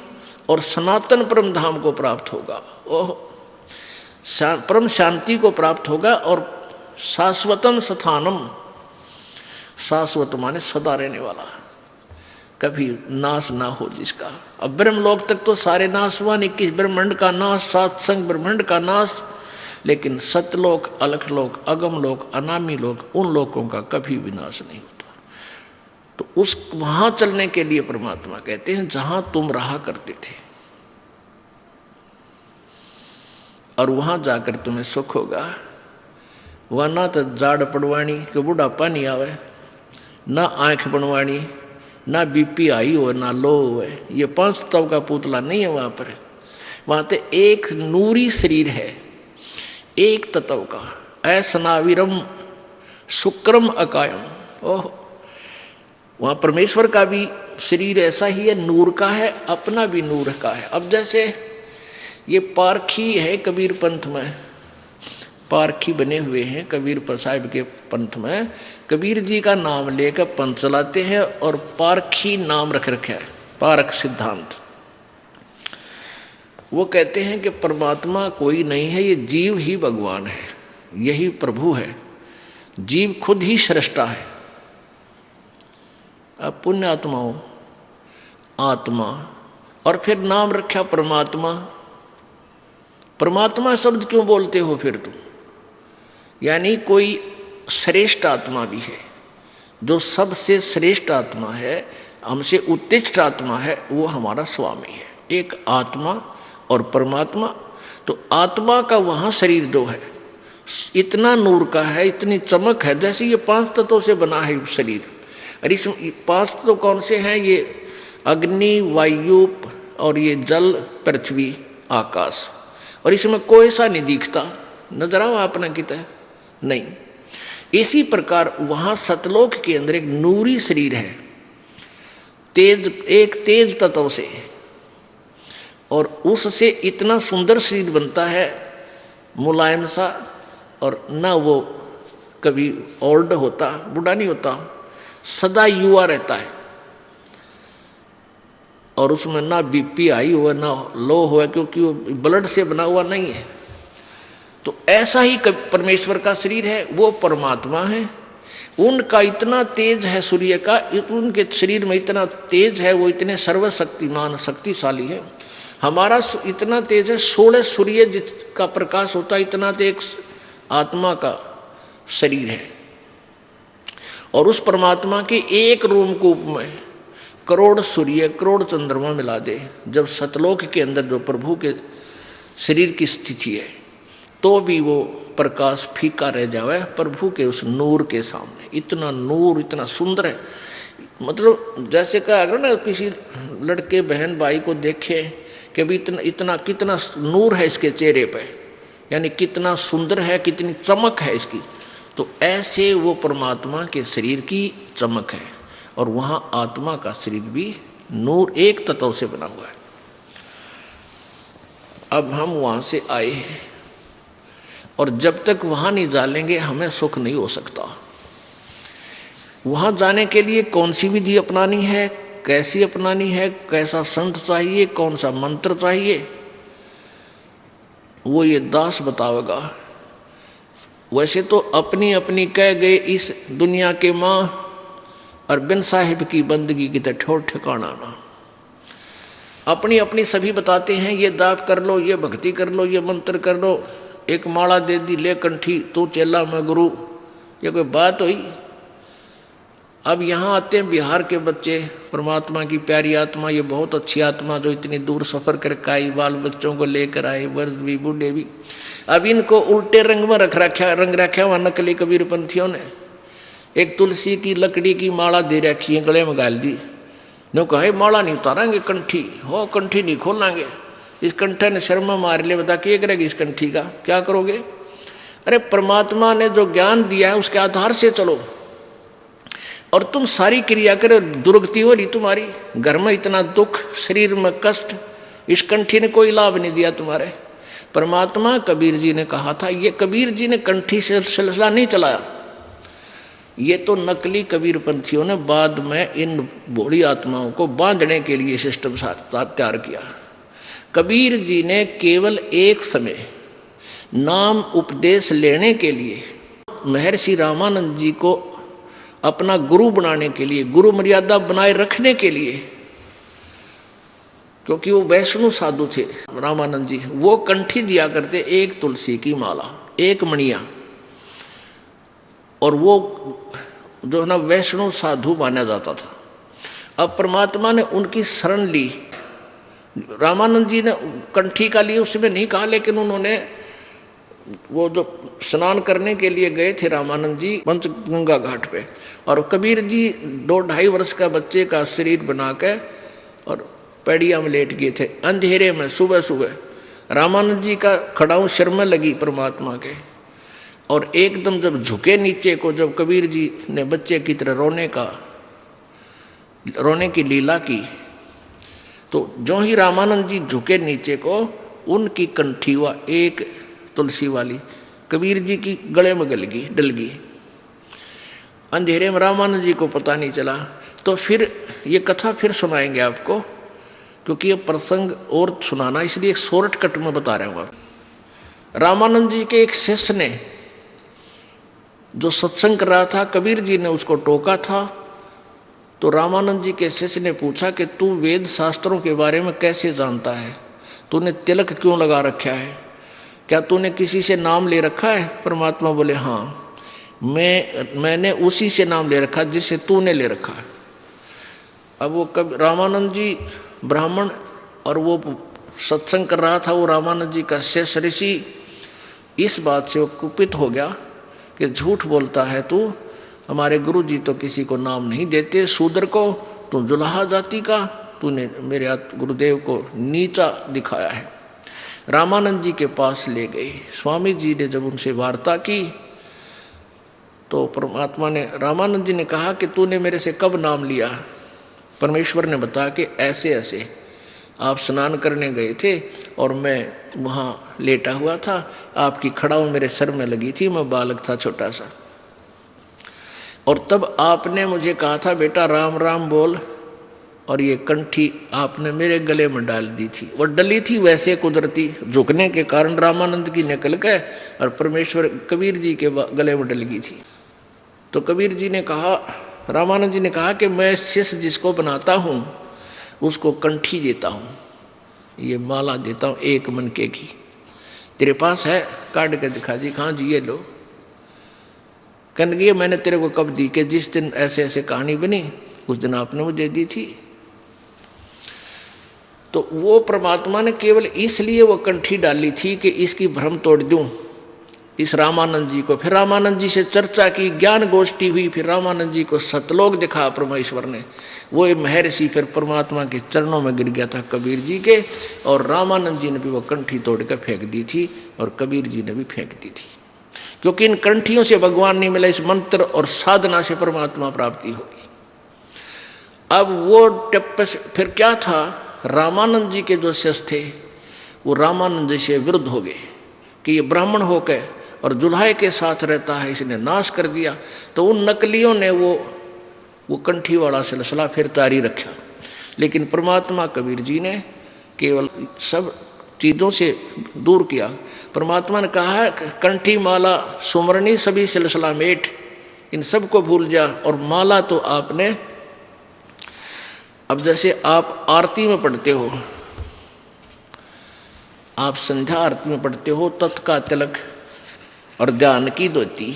और सनातन परम धाम को प्राप्त होगा। ओह, परम शांति को प्राप्त होगा और शाश्वतम स्थानम, शाश्वत माने सदा रहने वाला, कभी नाश ना हो जिसका। अब ब्रह्मलोक तक तो सारे नाश हुआ, 21 ब्रह्मांड का नाश, 7 संग ब्रह्मांड का नाश, लेकिन सतलोक, अलखलोक, अगमलोक, अनामी लोक, उन लोकों का कभी विनाश नहीं होता। तो उस वहां चलने के लिए परमात्मा कहते हैं जहां तुम रहा करते थे, और वहां जाकर तुम्हें सुख होगा। वह ना तो जाड़ पड़वाणी के बुढ़ापा नहीं आवे, ना आंख बनवाणी, ना बीपी हाई हो, ना लो हो। ये 5 तत्व का पुतला नहीं है वहाँ पर। वहाँ तो एक नूरी शरीर है, एक तत्व का, ऐसनाविरम शुक्रम अकायम। ओह, वहाँ परमेश्वर का भी शरीर ऐसा ही है, नूर का है, अपना भी नूर का है। अब जैसे ये पारखी है कबीर पंथ में, पारखी बने हुए हैं कबीर साहिब के पंथ में, कबीर जी का नाम लेकर पंथ चलाते हैं और पारखी नाम रख रखा है, पारख सिद्धांत। वो कहते हैं कि परमात्मा कोई नहीं है, ये जीव ही भगवान है, यही प्रभु है, जीव खुद ही सृष्टा है। अब पुण्य आत्माओं, आत्मा, और फिर नाम रखा परमात्मा। परमात्मा शब्द क्यों बोलते हो फिर तुम? यानी कोई श्रेष्ठ आत्मा भी है, जो सबसे श्रेष्ठ आत्मा है, हमसे उत्कृष्ट आत्मा है, वो हमारा स्वामी है। एक आत्मा और परमात्मा। तो आत्मा का वहाँ शरीर जो है इतना नूर का है, इतनी चमक है, जैसे ये 5 तत्वों से बना है शरीर। और इस 5 तत्व कौन से हैं? ये अग्नि, वायु और ये जल, पृथ्वी, आकाश। और इसमें कोई सा नहीं दिखता, नजर आओ आपने कितना नहीं। इसी प्रकार वहाँ सतलोक के अंदर एक नूरी शरीर है, तेज, एक तेज तत्व से, और उससे इतना सुंदर शरीर बनता है, मुलायम सा, और ना वो कभी ओल्ड होता, बूढ़ा नहीं होता, सदा युवा रहता है। और उसमें ना बीपी हाई हुआ ना लो हुआ, क्योंकि वो ब्लड से बना हुआ नहीं है। तो ऐसा ही परमेश्वर का शरीर है, वो परमात्मा है। उनका इतना तेज है सूर्य का, उनके शरीर में इतना तेज है, वो इतने सर्वशक्तिमान शक्तिशाली है। हमारा इतना तेज है, 16 सूर्य जिसका प्रकाश होता है, इतना तो एक आत्मा का शरीर है। और उस परमात्मा के एक रोमकूप में करोड़ सूर्य, करोड़ चंद्रमा मिला दे, जब सतलोक के अंदर जो प्रभु के शरीर की स्थिति है, तो भी वो प्रकाश फीका रह जावे प्रभु के उस नूर के सामने। इतना नूर, इतना सुंदर है। मतलब जैसे कहा अगर ना किसी लड़के बहन भाई को देखे कि भी इतना कितना नूर है इसके चेहरे पे, यानी कितना सुंदर है, कितनी चमक है इसकी, तो ऐसे वो परमात्मा के शरीर की चमक है। और वहाँ आत्मा का शरीर भी नूर, एक तत्व से बना हुआ है। अब हम वहाँ से आए हैं, और जब तक वहाँ नहीं जानेंगे हमें सुख नहीं हो सकता। वहाँ जाने के लिए कौन सी विधि अपनानी है, कैसी अपनानी है, कैसा संत चाहिए, कौन सा मंत्र चाहिए, वो ये दास बतावेगा। वैसे तो अपनी अपनी कह गए इस दुनिया के माँ, और बिन साहिब की बंदगी की तो ठोर ठिकाना ना। अपनी अपनी सभी बताते हैं, ये दाप कर लो, ये भक्ति कर लो, ये मंत्र कर लो, एक माला दे दी, ले कंठी, तू चेला मैं गुरु। ये कोई बात हुई? अब यहाँ आते हैं बिहार के बच्चे, परमात्मा की प्यारी आत्मा, ये बहुत अच्छी आत्मा जो इतनी दूर सफ़र करके आई, बाल बच्चों को लेकर आए, वर्द भी बूढ़े भी। अब इनको उल्टे रंग में रंग रखा हुआ नकली कबीरपंथियों ने। एक तुलसी की लकड़ी की माला दे रखी है, गले में गाल दी, नो कहे माला नहीं उतारेंगे, कंठी हो कंठी नहीं खोलेंगे। इस कंठे ने शर्मा मार लिया, बता क्या करेगी इस कंठी का, क्या करोगे? अरे परमात्मा ने जो ज्ञान दिया है उसके आधार से चलो, और तुम सारी क्रिया करो, दुर्गति हो रही तुम्हारी, घर में इतना दुख, शरीर में कष्ट, इस कंठी ने कोई लाभ नहीं दिया तुम्हारे। परमात्मा कबीर जी ने कहा था, ये कबीर जी ने कंठी से सिलसिला नहीं चलाया, ये तो नकली कबीरपंथियों ने बाद में इन भोली आत्माओं को बांधने के लिए सिस्टम तैयार किया। कबीर जी ने केवल एक समय नाम उपदेश लेने के लिए महर्षि रामानंद जी को अपना गुरु बनाने के लिए, गुरु मर्यादा बनाए रखने के लिए, क्योंकि वो वैष्णव साधु थे रामानंद जी, वो कंठी दिया करते एक तुलसी की माला, एक मणिया, और वो जो है ना वैष्णव साधु माना जाता था। अब परमात्मा ने उनकी शरण ली। रामानंद जी ने कंठी का लिए उसमें नहीं कहा, लेकिन उन्होंने वो जो स्नान करने के लिए गए थे रामानंद जी पंचगंगा घाट पे, और कबीर जी 2-2.5 वर्ष का बच्चे का शरीर बना के और पैड़िया में लेट गए थे अंधेरे में। सुबह सुबह रामानंद जी का खड़ाऊ सिर में लगी परमात्मा के, और एकदम जब झुके नीचे को, जब कबीर जी ने बच्चे की तरह रोने की लीला की, तो जो ही रामानंद जी झुके नीचे को, उनकी कंठी हुआ एक तुलसी वाली कबीर जी की गले में डल गई। अंधेरे में रामानंद जी को पता नहीं चला। तो फिर ये कथा फिर सुनाएंगे आपको, क्योंकि ये प्रसंग और सुनाना, इसलिए एक शॉर्टकट में बता रहा हूँ आप। रामानंद जी के एक शिष्य ने जो सत्संग कर रहा था, कबीर जी ने उसको टोका था। तो रामानंद जी के शिष्य ने पूछा कि तू वेद शास्त्रों के बारे में कैसे जानता है, तूने तिलक क्यों लगा रखा है, क्या तूने किसी से नाम ले रखा है? परमात्मा बोले हाँ, मैंने उसी से नाम ले रखा जिससे तूने ले रखा है। अब वो रामानंद जी ब्राह्मण, और वो सत्संग कर रहा था, वो रामानंद जी का शिष्य ऋषि, इस बात से वो कुपित हो गया कि झूठ बोलता है तू, हमारे गुरु जी तो किसी को नाम नहीं देते, शूद्र को, तू जुलाहा जाति का, तूने मेरे गुरुदेव को नीचा दिखाया है। रामानंद जी के पास ले गए। स्वामी जी ने जब उनसे वार्ता की तो परमात्मा ने, रामानंद जी ने कहा कि तूने मेरे से कब नाम लिया? परमेश्वर ने बताया कि ऐसे ऐसे आप स्नान करने गए थे और मैं वहाँ लेटा हुआ था, आपकी खड़ाऊ मेरे सर में लगी थी, मैं बालक था छोटा सा, और तब आपने मुझे कहा था बेटा राम राम बोल, और ये कंठी आपने मेरे गले में डाल दी थी। वो डली थी वैसे कुदरती, झुकने के कारण रामानंद की निकल गए और परमेश्वर कबीर जी के गले में डल गई थी। तो कबीर जी ने कहा, रामानंद जी ने कहा कि मैं शिष्य जिसको बनाता हूँ उसको कंठी देता हूँ, ये माला देता हूँ एक मनके की, तेरे पास है? काट के दिखा जी। हाँ जी ये लो। कहने लगी मैंने तेरे को कब दी? कि जिस दिन ऐसे ऐसे कहानी बनी उस दिन आपने मुझे दी थी। तो वो परमात्मा ने केवल इसलिए वो कंठी डाली थी कि इसकी भ्रम तोड़ दूं इस रामानंद जी को। फिर रामानंद जी से चर्चा की, ज्ञान गोष्ठी हुई, फिर रामानंद जी को सतलोक दिखा परमेश्वर ने। वो महर्षि फिर परमात्मा के चरणों में गिर गया था कबीर जी के, और रामानंद जी ने भी वो कंठी तोड़ कर फेंक दी थी और कबीर जी ने भी फेंक दी थी, क्योंकि इन कंठियों से भगवान नहीं मिला, इस मंत्र और साधना से परमात्मा प्राप्ति होगी। अब वो फिर क्या था, रामानंद जी के जो शिष्य थे वो रामानंद जी से विरुद्ध हो गए कि ये ब्राह्मण होकर और जुल्हाए के साथ रहता है, इसने नाश कर दिया। तो उन नकलियों ने वो कंठी वाला सिलसिला फिर जारी रखा। लेकिन परमात्मा कबीर जी ने केवल सब चीज़ों से दूर किया। परमात्मा ने कहा कंठी माला सुमरनी सभी सिलसिला मेट, इन सब को भूल जा। और माला तो आपने, अब जैसे आप आरती में पढ़ते हो, आप संध्या आरती में पढ़ते हो, तत् का तिलक और ध्यान की धोती,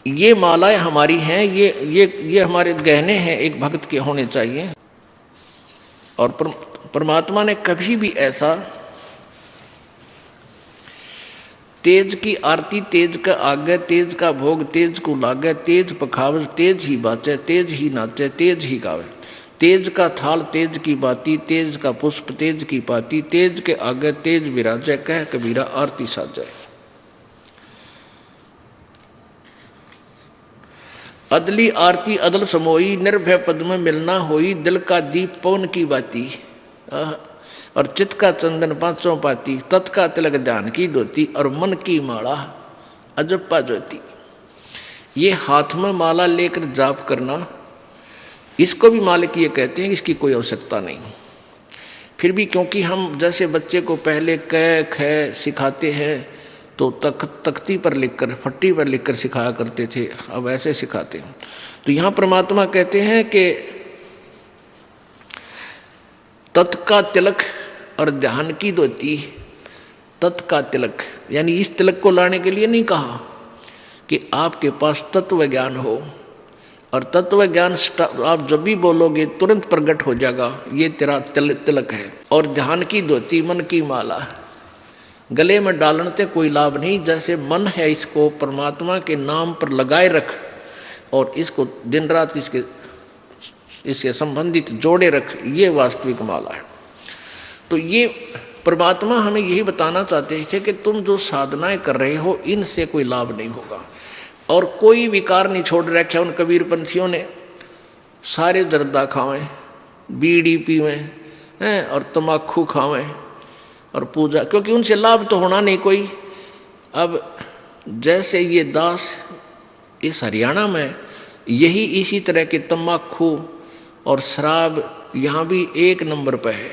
ये मालाएं हमारी हैं, ये हमारे गहने हैं, एक भक्त के होने चाहिए। और परमात्मा ने कभी भी ऐसा तेज की आरती तेज का आगे, तेज का भोग तेज को लागे, तेज पखावज तेज ही बाचे, तेज ही नाचे तेज ही गावे, तेज का थाल तेज की बाती, तेज का पुष्प तेज की पाती, तेज के आगे तेज विराजे, कह कबीरा आरती साजे। अदली आरती अदल समोई, निर्भय पद में मिलना होई, दिल का दीप पवन की बाती, और चित्त का चंदन पांचों पाती, तत् का तिलक ध्यान की धोती, और मन की माला अजप्पा ज्योति। ये हाथ में माला लेकर जाप करना, इसको भी मालिकीय कहते हैं, इसकी कोई आवश्यकता नहीं। फिर भी क्योंकि हम जैसे बच्चे को पहले क ख सिखाते हैं तो तख्ती पर लिखकर, फट्टी पर लिखकर सिखाया करते थे, अब ऐसे सिखाते हैं। तो यहाँ परमात्मा कहते हैं कि तत् का तिलक और ध्यान की धोती, तत् का तिलक यानी इस तिलक को लाने के लिए नहीं कहा कि आपके पास तत्व ज्ञान हो, और तत्व ज्ञान आप जब भी बोलोगे तुरंत प्रकट हो जाएगा, ये तेरा तिलक है। और ध्यान की धोती मन की माला, गले में डालने से कोई लाभ नहीं, जैसे मन है इसको परमात्मा के नाम पर लगाए रख, और इसको दिन रात इसके संबंधित जोड़े रख, ये वास्तविक माला है। तो ये परमात्मा हमें यही बताना चाहते थे कि तुम जो साधनाएं कर रहे हो इनसे कोई लाभ नहीं होगा। और कोई विकार नहीं छोड़ रखा उन कबीरपंथियों ने, सारे जर्दा खावें, बीड़ी पीवें हैं, और तम्बाकू खावें और पूजा, क्योंकि उनसे लाभ तो होना नहीं कोई। अब जैसे ये दास इस हरियाणा में यही इसी तरह के तम्बाकू और शराब यहाँ भी एक नंबर पर है,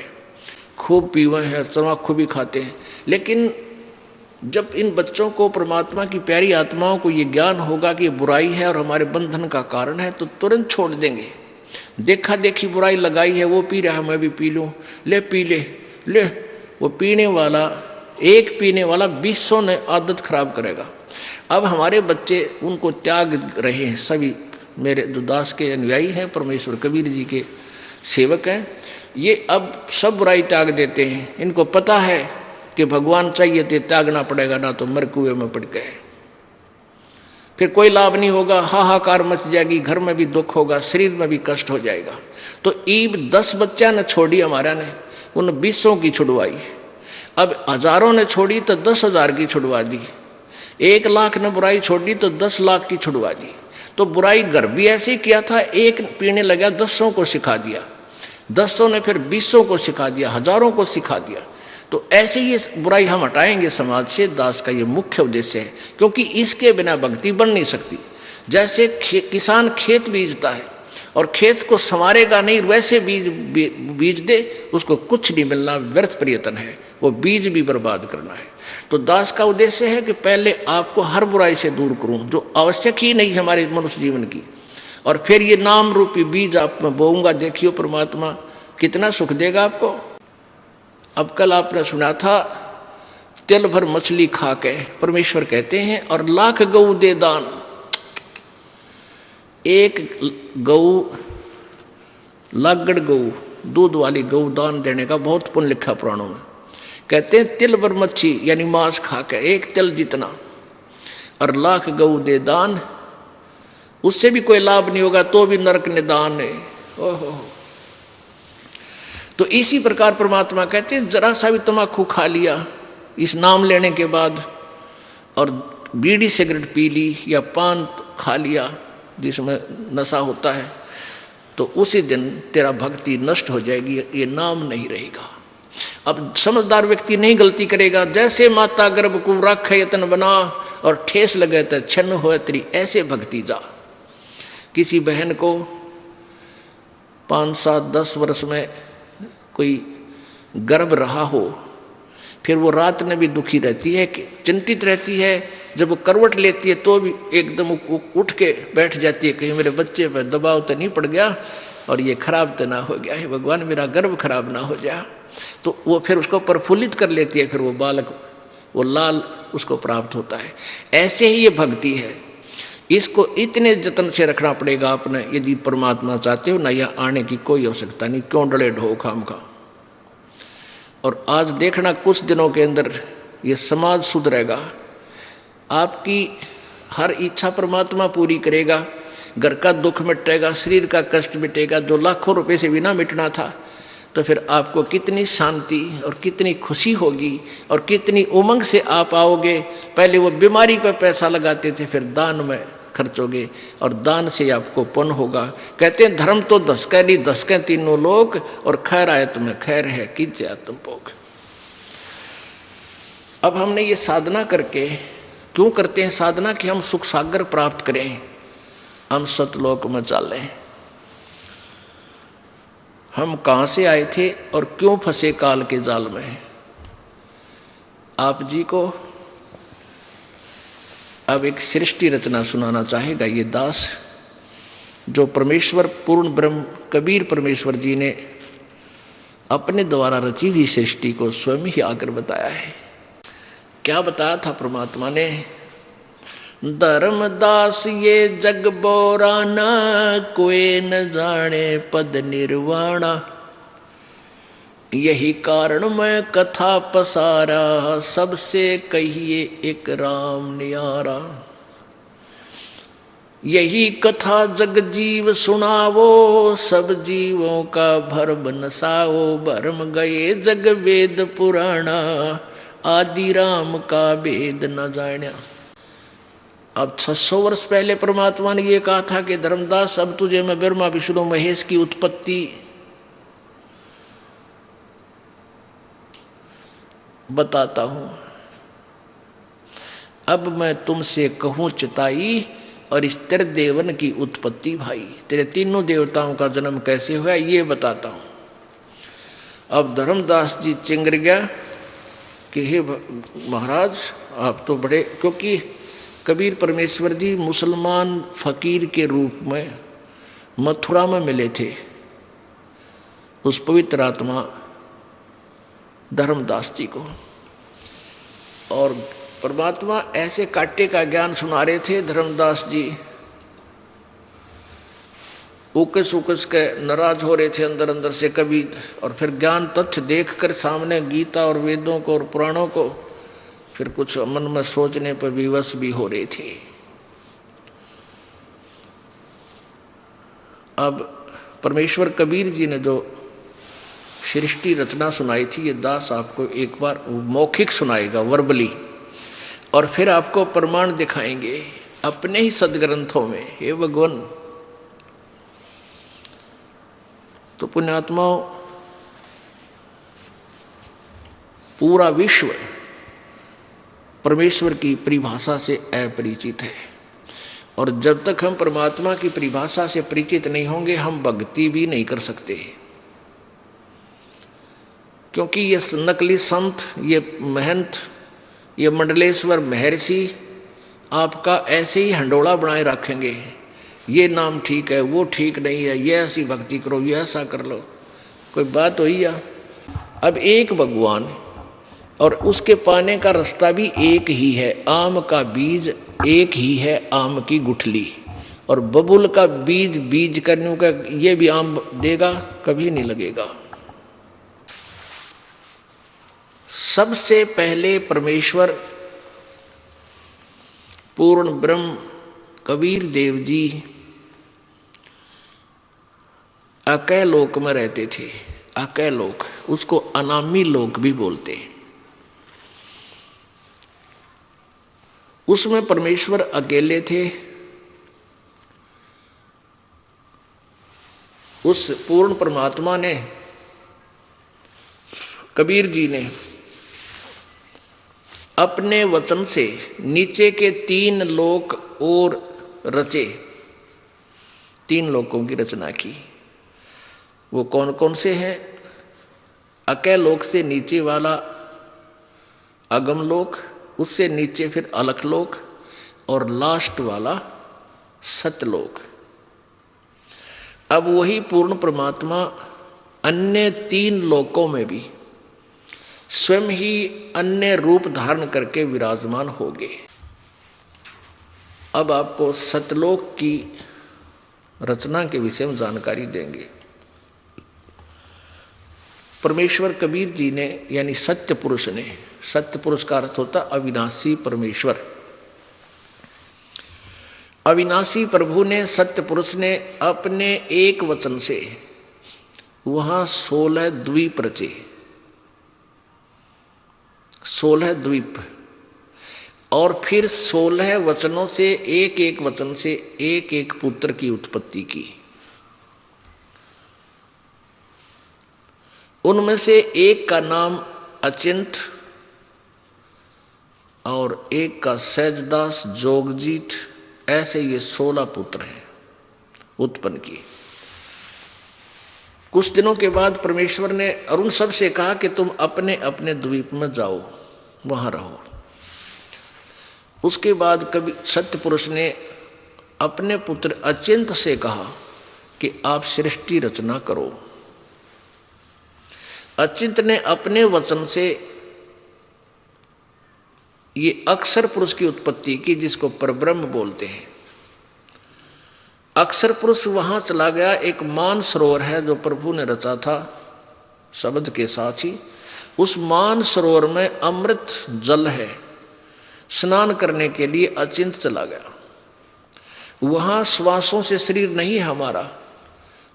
खूब पीवे हैं, तम्बाकू भी खाते हैं। लेकिन जब इन बच्चों को परमात्मा की प्यारी आत्माओं को ये ज्ञान होगा कि ये बुराई है और हमारे बंधन का कारण है, तो तुरंत छोड़ देंगे। देखा देखी बुराई लगाई है, वो पी रहा है मैं भी पी लूँ, ले पी ले। वो पीने वाला, एक पीने वाला 200 ने आदत खराब करेगा। अब हमारे बच्चे उनको त्याग रहे हैं, सभी मेरे जो दास के अनुयायी हैं, परमेश्वर कबीर जी के सेवक हैं, ये अब सब बुराई त्याग देते हैं। इनको पता है कि भगवान चाहिए तो त्यागना पड़ेगा, ना तो मर कुएं में पड़ गए, फिर कोई लाभ नहीं होगा, हाहाकार मच जाएगी, घर में भी दुख होगा, शरीर में भी कष्ट हो जाएगा। तो ईब 10 बच्चा ने छोड़ी हमारा ने, उन 200 की छुड़वाई। अब हजारों ने छोड़ी तो 10,000 की छुड़वा दी, 1 लाख ने बुराई छोड़ी तो 10 लाख की छुड़वा दी। तो बुराई घर भी ऐसे ही किया था, एक पीने लगा 10 को सिखा दिया, 10 ने फिर 20 को सिखा दिया, हजारों को सिखा दिया। तो ऐसे ही बुराई हम हटाएंगे समाज से, दास का ये मुख्य उद्देश्य है, क्योंकि इसके बिना भक्ति बन नहीं सकती। जैसे किसान खेत बीजता है और खेत को संवारेगा नहीं, वैसे बीज दे उसको कुछ नहीं मिलना, व्यर्थ प्रयत्न है, वो बीज भी बर्बाद करना है। तो दास का उद्देश्य है कि पहले आपको हर बुराई से दूर करूं जो आवश्यक ही नहीं हमारे मनुष्य जीवन की, और फिर ये नाम रूपी बीज आप में बोऊंगा। देखियो परमात्मा कितना सुख देगा आपको। अब कल आपने सुना था, तिल भर मछली खा के परमेश्वर कहते हैं और लाख गऊ दे दान। एक गऊ, लागड़ गऊ, दूध वाली गऊ दान देने का बहुत पुण्य लिखा पुराणों में। कहते हैं तिल भर मच्छी यानी मांस खा के, एक तिल जितना, और लाख गऊ दे दान, उससे भी कोई लाभ नहीं होगा तो भी नरक निदान है। ओहो। तो इसी प्रकार परमात्मा कहते हैं जरा सा भी तम्बाकू खा लिया इस नाम लेने के बाद, और बीड़ी सिगरेट पी ली या पान खा लिया जिसमें नशा होता है, तो उसी दिन तेरा भक्ति नष्ट हो जाएगी, ये नाम नहीं रहेगा। अब समझदार व्यक्ति नहीं गलती करेगा। जैसे माता गर्भ को राख यतन बना और ठेस लगे तो छन्न हो तेरी, ऐसे भक्ति जा। किसी बहन को 5, 7, 10 वर्ष में कोई गर्भ रहा हो, फिर वो रात में भी दुखी रहती है, चिंतित रहती है। जब वो करवट लेती है तो भी एकदम उठ के बैठ जाती है, कहीं मेरे बच्चे पर दबाव तो नहीं पड़ गया और ये खराब तो ना हो गया है, भगवान मेरा गर्भ खराब ना हो जाए। तो वो फिर उसको प्रफुल्लित कर लेती है, फिर वो बालक, वो लाल उसको प्राप्त होता है। ऐसे ही ये भक्ति है। इसको इतने जतन से रखना पड़ेगा आपने, यदि परमात्मा चाहते हो ना यहाँ आने की कोई आवश्यकता नहीं, क्यों डले ढो खाम खा। और आज देखना कुछ दिनों के अंदर ये समाज सुधरेगा, आपकी हर इच्छा परमात्मा पूरी करेगा, घर का दुख मिटेगा, शरीर का कष्ट मिटेगा, जो लाखों रुपए से बिना मिटना था। तो फिर आपको कितनी शांति और कितनी खुशी होगी और कितनी उमंग से आप आओगे। पहले वो बीमारी पर पैसा लगाते थे, फिर दान में खर्चोगे और दान से आपको पुण्य होगा। कहते हैं धर्म तो दसकैली दसकें तीनों लोग, और खैर आए तुम्हें खैर है कीजिए तुम भोग। अब हमने ये साधना करके, क्यों करते हैं साधना? कि हम सुख सागर प्राप्त करें, हम सतलोक में चलें। हम कहाँ से आए थे और क्यों फंसे काल के जाल में? आप जी को अब एक सृष्टि रचना सुनाना चाहेगा ये दास, जो परमेश्वर पूर्ण ब्रह्म कबीर परमेश्वर जी ने अपने द्वारा रची हुई सृष्टि को स्वयं ही आकर बताया है। क्या बताया था परमात्मा ने? धर्मदास ये जग बोराना, कोई न जाने पद निर्वाणा। यही कारण मैं कथा पसारा, सबसे कहिए एक राम नियारा। यही कथा जग जीव सुनावो, सब जीवों का भरम नसाओ। भरम गए जग वेद पुराणा, आदि राम का वेद न जान्या। अब 600 वर्ष पहले परमात्मा ने ये कहा था कि धर्मदास अब तुझे मैं ब्रह्मा विष्णु महेश की उत्पत्ति बताता हूं। अब मैं तुमसे कहूं चिताई, और इस तेरे देवन की उत्पत्ति भाई, तेरे तीनों देवताओं का जन्म कैसे हुआ ये बताता हूं। अब धर्मदास जी चिंगर गया कि हे महाराज आप तो बड़े, क्योंकि कबीर परमेश्वर जी मुसलमान फकीर के रूप में मथुरा में मिले थे उस पवित्र आत्मा धर्मदास जी को, और परमात्मा ऐसे काटे का ज्ञान सुना रहे थे। धर्मदास जी उकस उकस के नाराज हो रहे थे अंदर अंदर से कभी, और फिर ज्ञान तथ्य देखकर सामने गीता और वेदों को और पुराणों को, फिर कुछ मन में सोचने पर विवश भी हो रहे थे। अब परमेश्वर कबीर जी ने जो सृष्टि रचना सुनाई थी, ये दास आपको एक बार मौखिक सुनाएगा वर्बली, और फिर आपको प्रमाण दिखाएंगे अपने ही सदग्रंथों में। हे भगवान, तो पुण्यात्माओं, पूरा विश्व परमेश्वर की परिभाषा से अपरिचित है, और जब तक हम परमात्मा की परिभाषा से परिचित नहीं होंगे हम भक्ति भी नहीं कर सकते। क्योंकि ये नकली संत, ये महंत, ये मंडलेश्वर महर्षि आपका ऐसे ही हंडोला बनाए रखेंगे। ये नाम ठीक है, वो ठीक नहीं है, ये ऐसी भक्ति करो, ये ऐसा कर लो। कोई बात हुई या? अब एक भगवान और उसके पाने का रास्ता भी एक ही है। आम का बीज एक ही है, आम की गुठली, और बबुल का बीज बीज करने का, ये भी आम देगा? कभी नहीं लगेगा। सबसे पहले परमेश्वर पूर्ण ब्रह्म कबीर देव जी अकय लोक में रहते थे। अकय लोक, उसको अनामी लोक भी बोलते हैं। उसमें परमेश्वर अकेले थे। उस पूर्ण परमात्मा ने, कबीर जी ने अपने वचन से नीचे के 3 लोक और रचे, 3 लोकों की रचना की। वो कौन कौन से हैं? अकय लोक से नीचे वाला अगम लोक, उससे नीचे फिर अलख लोक, और लास्ट वाला सतलोक। अब वही पूर्ण परमात्मा अन्य 3 लोकों में भी स्वयं ही अन्य रूप धारण करके विराजमान हो गए। अब आपको सतलोक की रचना के विषय में जानकारी देंगे। परमेश्वर कबीर जी ने यानी सत्य पुरुष ने, सत्य पुरुष का अर्थ होता अविनाशी परमेश्वर, अविनाशी प्रभु ने, सत्य पुरुष ने अपने एक वचन से वहां 16 द्वीप रचे, 16 द्वीप, और फिर 16 वचनों से एक एक वचन से एक एक पुत्र की उत्पत्ति की। उनमें से एक का नाम अचिंत और एक का सहजदास, जोगजीत, ऐसे ये 16 पुत्र हैं उत्पन्न किए। कुछ दिनों के बाद परमेश्वर ने अरुण सब से कहा कि तुम अपने अपने द्वीप में जाओ, वहां रहो। उसके बाद कभी सत्य पुरुष ने अपने पुत्र अचिंत से कहा कि आप सृष्टि रचना करो। अचिंत ने अपने वचन से ये अक्षर पुरुष की उत्पत्ति की, जिसको परब्रह्म बोलते हैं। अक्षर पुरुष वहां चला गया, एक मान सरोवर है जो प्रभु ने रचा था शब्द के साथ ही। उस मान सरोवर में अमृत जल है, स्नान करने के लिए अचिंत चला गया। वहां श्वासों से शरीर नहीं है हमारा,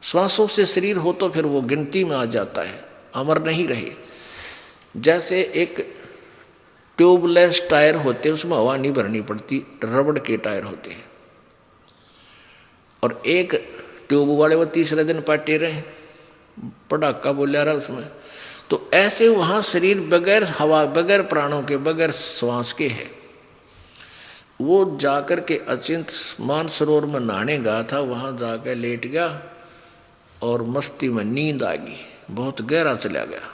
श्वासों से शरीर हो तो फिर वो गिनती में आ जाता है, अमर नहीं रहे। जैसे एक ट्यूबलेस टायर होते हैं, उसमें हवा नहीं भरनी पड़ती, रबड़ के टायर होते हैं, और एक ट्यूब वाले वो तीसरे दिन पाटे रहे, पटाखा बोला रहा उसमें। तो ऐसे वहाँ शरीर बगैर हवा, बगैर प्राणों के, बगैर श्वास के है। वो जाकर के अचिंत मानसरोवर में नहाने गया था, वहाँ जाकर लेट गया और मस्ती में नींद आ गई, बहुत गहरा चला गया।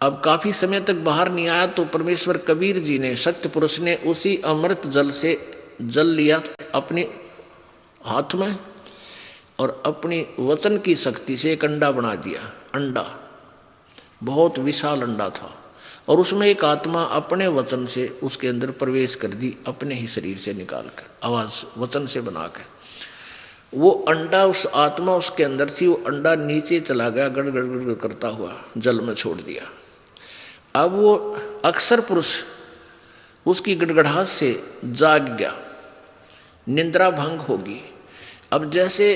अब काफी समय तक बाहर नहीं आया तो परमेश्वर कबीर जी ने, सत्य पुरुष ने, उसी अमृत जल से जल लिया अपने हाथ में और अपनी वचन की शक्ति से एक अंडा बना दिया। अंडा बहुत विशाल अंडा था और उसमें एक आत्मा अपने वचन से उसके अंदर प्रवेश कर दी, अपने ही शरीर से निकाल कर, आवाज वचन से बनाकर। वो अंडा, उस आत्मा उसके अंदर थी, वो अंडा नीचे चला गया, गड़गड़ गड़गड़ करता हुआ जल में छोड़ दिया। अब वो अक्षर पुरुष उसकी गड़गड़ाहट से जाग गया, निंद्रा भंग होगी। अब जैसे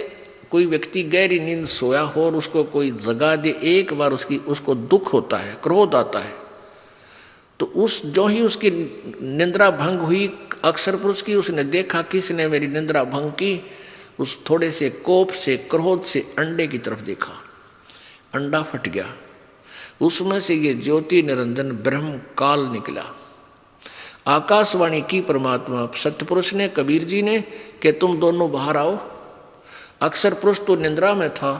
कोई व्यक्ति गहरी नींद सोया हो और उसको कोई जगा दे, एक बार उसको दुख होता है, क्रोध आता है, तो उस जो ही उसकी निंद्रा भंग हुई अक्षर पुरुष की, उसने देखा किसने मेरी निंद्रा भंग की, उस थोड़े से कोप से, क्रोध से अंडे की तरफ देखा, अंडा फट गया, उसमें से ये ज्योति निरंजन ब्रह्म काल निकला। आकाशवाणी की परमात्मा सत्यपुरुष ने, कबीर जी ने, कि तुम दोनों बाहर आओ। अक्षर पुरुष तो निंद्रा में था,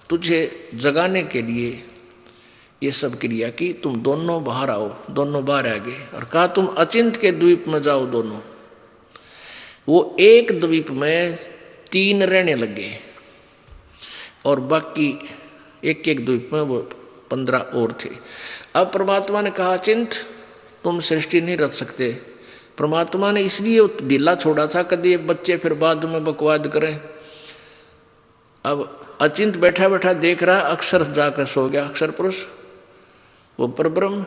तुझे जगाने के लिए ये सब क्रिया की, तुम दोनों बाहर आओ। दोनों बाहर आ गए और कहा तुम अचिंत के द्वीप में जाओ दोनों। वो एक द्वीप में 3 रहने लगे और बाकी एक एक द्वीप में वो 15 और थे। अब परमात्मा ने कहा अचिंत तुम सृष्टि नहीं रच सकते। परमात्मा ने इसलिए ढीला छोड़ा था कभी ये बच्चे फिर बाद में बकवाद करें। अब अचिंत बैठा बैठा देख रहा, अक्षर जाकर सो गया, अक्षर पुरुष वो परब्रह्म।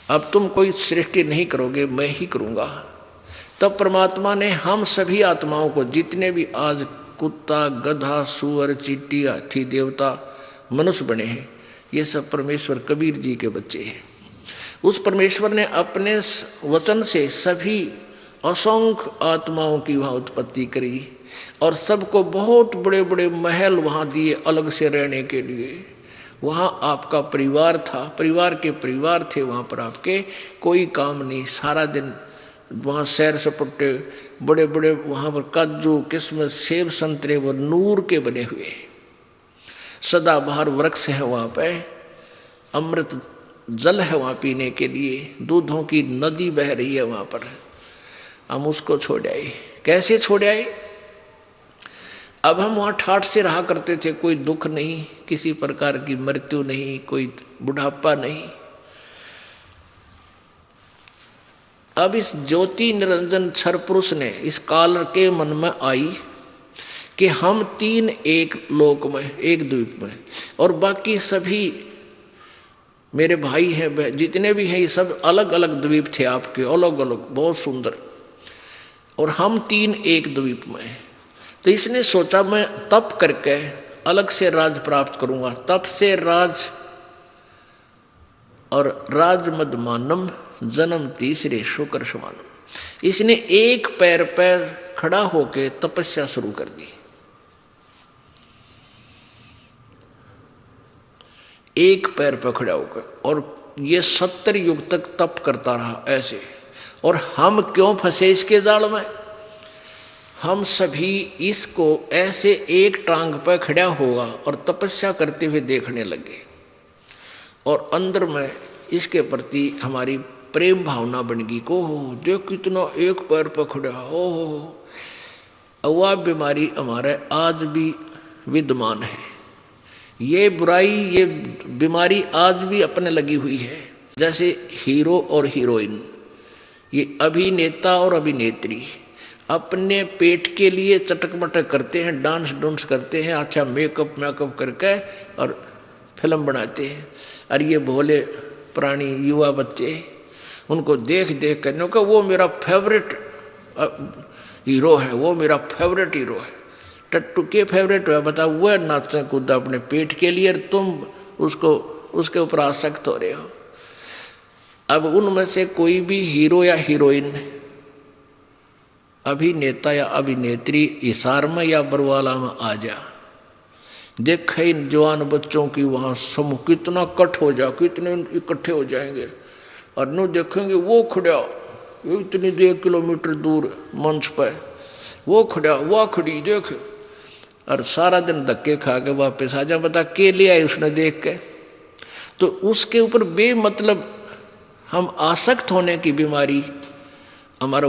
अब तुम कोई सृष्टि नहीं करोगे, मैं ही करूँगा। तब परमात्मा ने हम सभी आत्माओं को, जितने भी आज कुत्ता, गधा, सूअर, चींटी, हाथी, देवता, मनुष्य बने हैं, ये सब परमेश्वर कबीर जी के बच्चे हैं। उस परमेश्वर ने अपने वचन से सभी असंख्य आत्माओं की वहाँ उत्पत्ति करी और सबको बहुत बड़े बड़े महल वहाँ दिए अलग से रहने के लिए। वहाँ आपका परिवार था, परिवार के परिवार थे वहाँ पर आपके, कोई काम नहीं, सारा दिन वहाँ सैर सपट्टे, बड़े बड़े वहाँ पर काजू, किस्मत, सेब, संतरे वो नूर के बने हुए, सदाबहार वृक्ष है वहाँ पे, अमृत जल है वहाँ पीने के लिए, दूधों की नदी बह रही है वहाँ पर। हम उसको छोड़ आए। कैसे छोड़ आए? अब हम वहाँ ठाठ से रहा करते थे, कोई दुख नहीं, किसी प्रकार की मृत्यु नहीं, कोई बुढ़ापा नहीं। अब इस ज्योति निरंजन क्षर पुरुष ने इस काल के मन में आई कि हम तीन एक लोक में, एक द्वीप में, और बाकी सभी मेरे भाई हैं, जितने भी हैं, ये सब अलग अलग द्वीप थे आपके, अलग अलग, बहुत सुंदर, और हम तीन एक द्वीप में। तो इसने सोचा मैं तप करके अलग से राज प्राप्त करूंगा। तप से राज, और राज मदमानम जन्म तीसरे शुक्र समानम। इसने एक पैर पर खड़ा होकर तपस्या शुरू कर दी। एक पैर पर खड़ा होकर, और ये 70 युग तक तप करता रहा ऐसे। और हम क्यों फंसे इसके जाल में? हम सभी इसको ऐसे एक टांग पर खड़ा होगा और तपस्या करते हुए देखने लगे, और अंदर में इसके प्रति हमारी प्रेम भावना बन गई को देख कितना एक पैर पर खड़ा हो। वह बीमारी हमारे आज भी विद्यमान है, ये बुराई, ये बीमारी आज भी अपने लगी हुई है। जैसे हीरो और हीरोइन, ये अभिनेता और अभिनेत्री अपने पेट के लिए चटक मटक करते हैं, डांस डूंस करते हैं, अच्छा मेकअप करके और फिल्म बनाते हैं। और ये भोले प्राणी युवा बच्चे उनको देख देख कर का वो मेरा फेवरेट हीरो है, वो मेरा फेवरेट हीरो है। टट्टू के फेवरेट है, बताओ, वह नाचते कूदा अपने पेट के लिए, और तुम उसके ऊपर आसक्त हो रहे हो। अब उनमें से कोई भी हीरो या हीरोइन, अभिनेता या अभिनेत्री इशार में या बरवाला में आ जा, देख इन जवान बच्चों की वहाँ समूह कितना कट हो जा, कितने इकट्ठे हो जाएंगे, और न देखेंगे वो खड़ा इतनी 1 किलोमीटर दूर मंच पर, वो खड़ा, वह खड़ी देख, और सारा दिन धक्के खा के वापस आ जा। बता के ले आए उसने देख के? तो उसके ऊपर बेमतलब हम आसक्त होने की बीमारी हमारा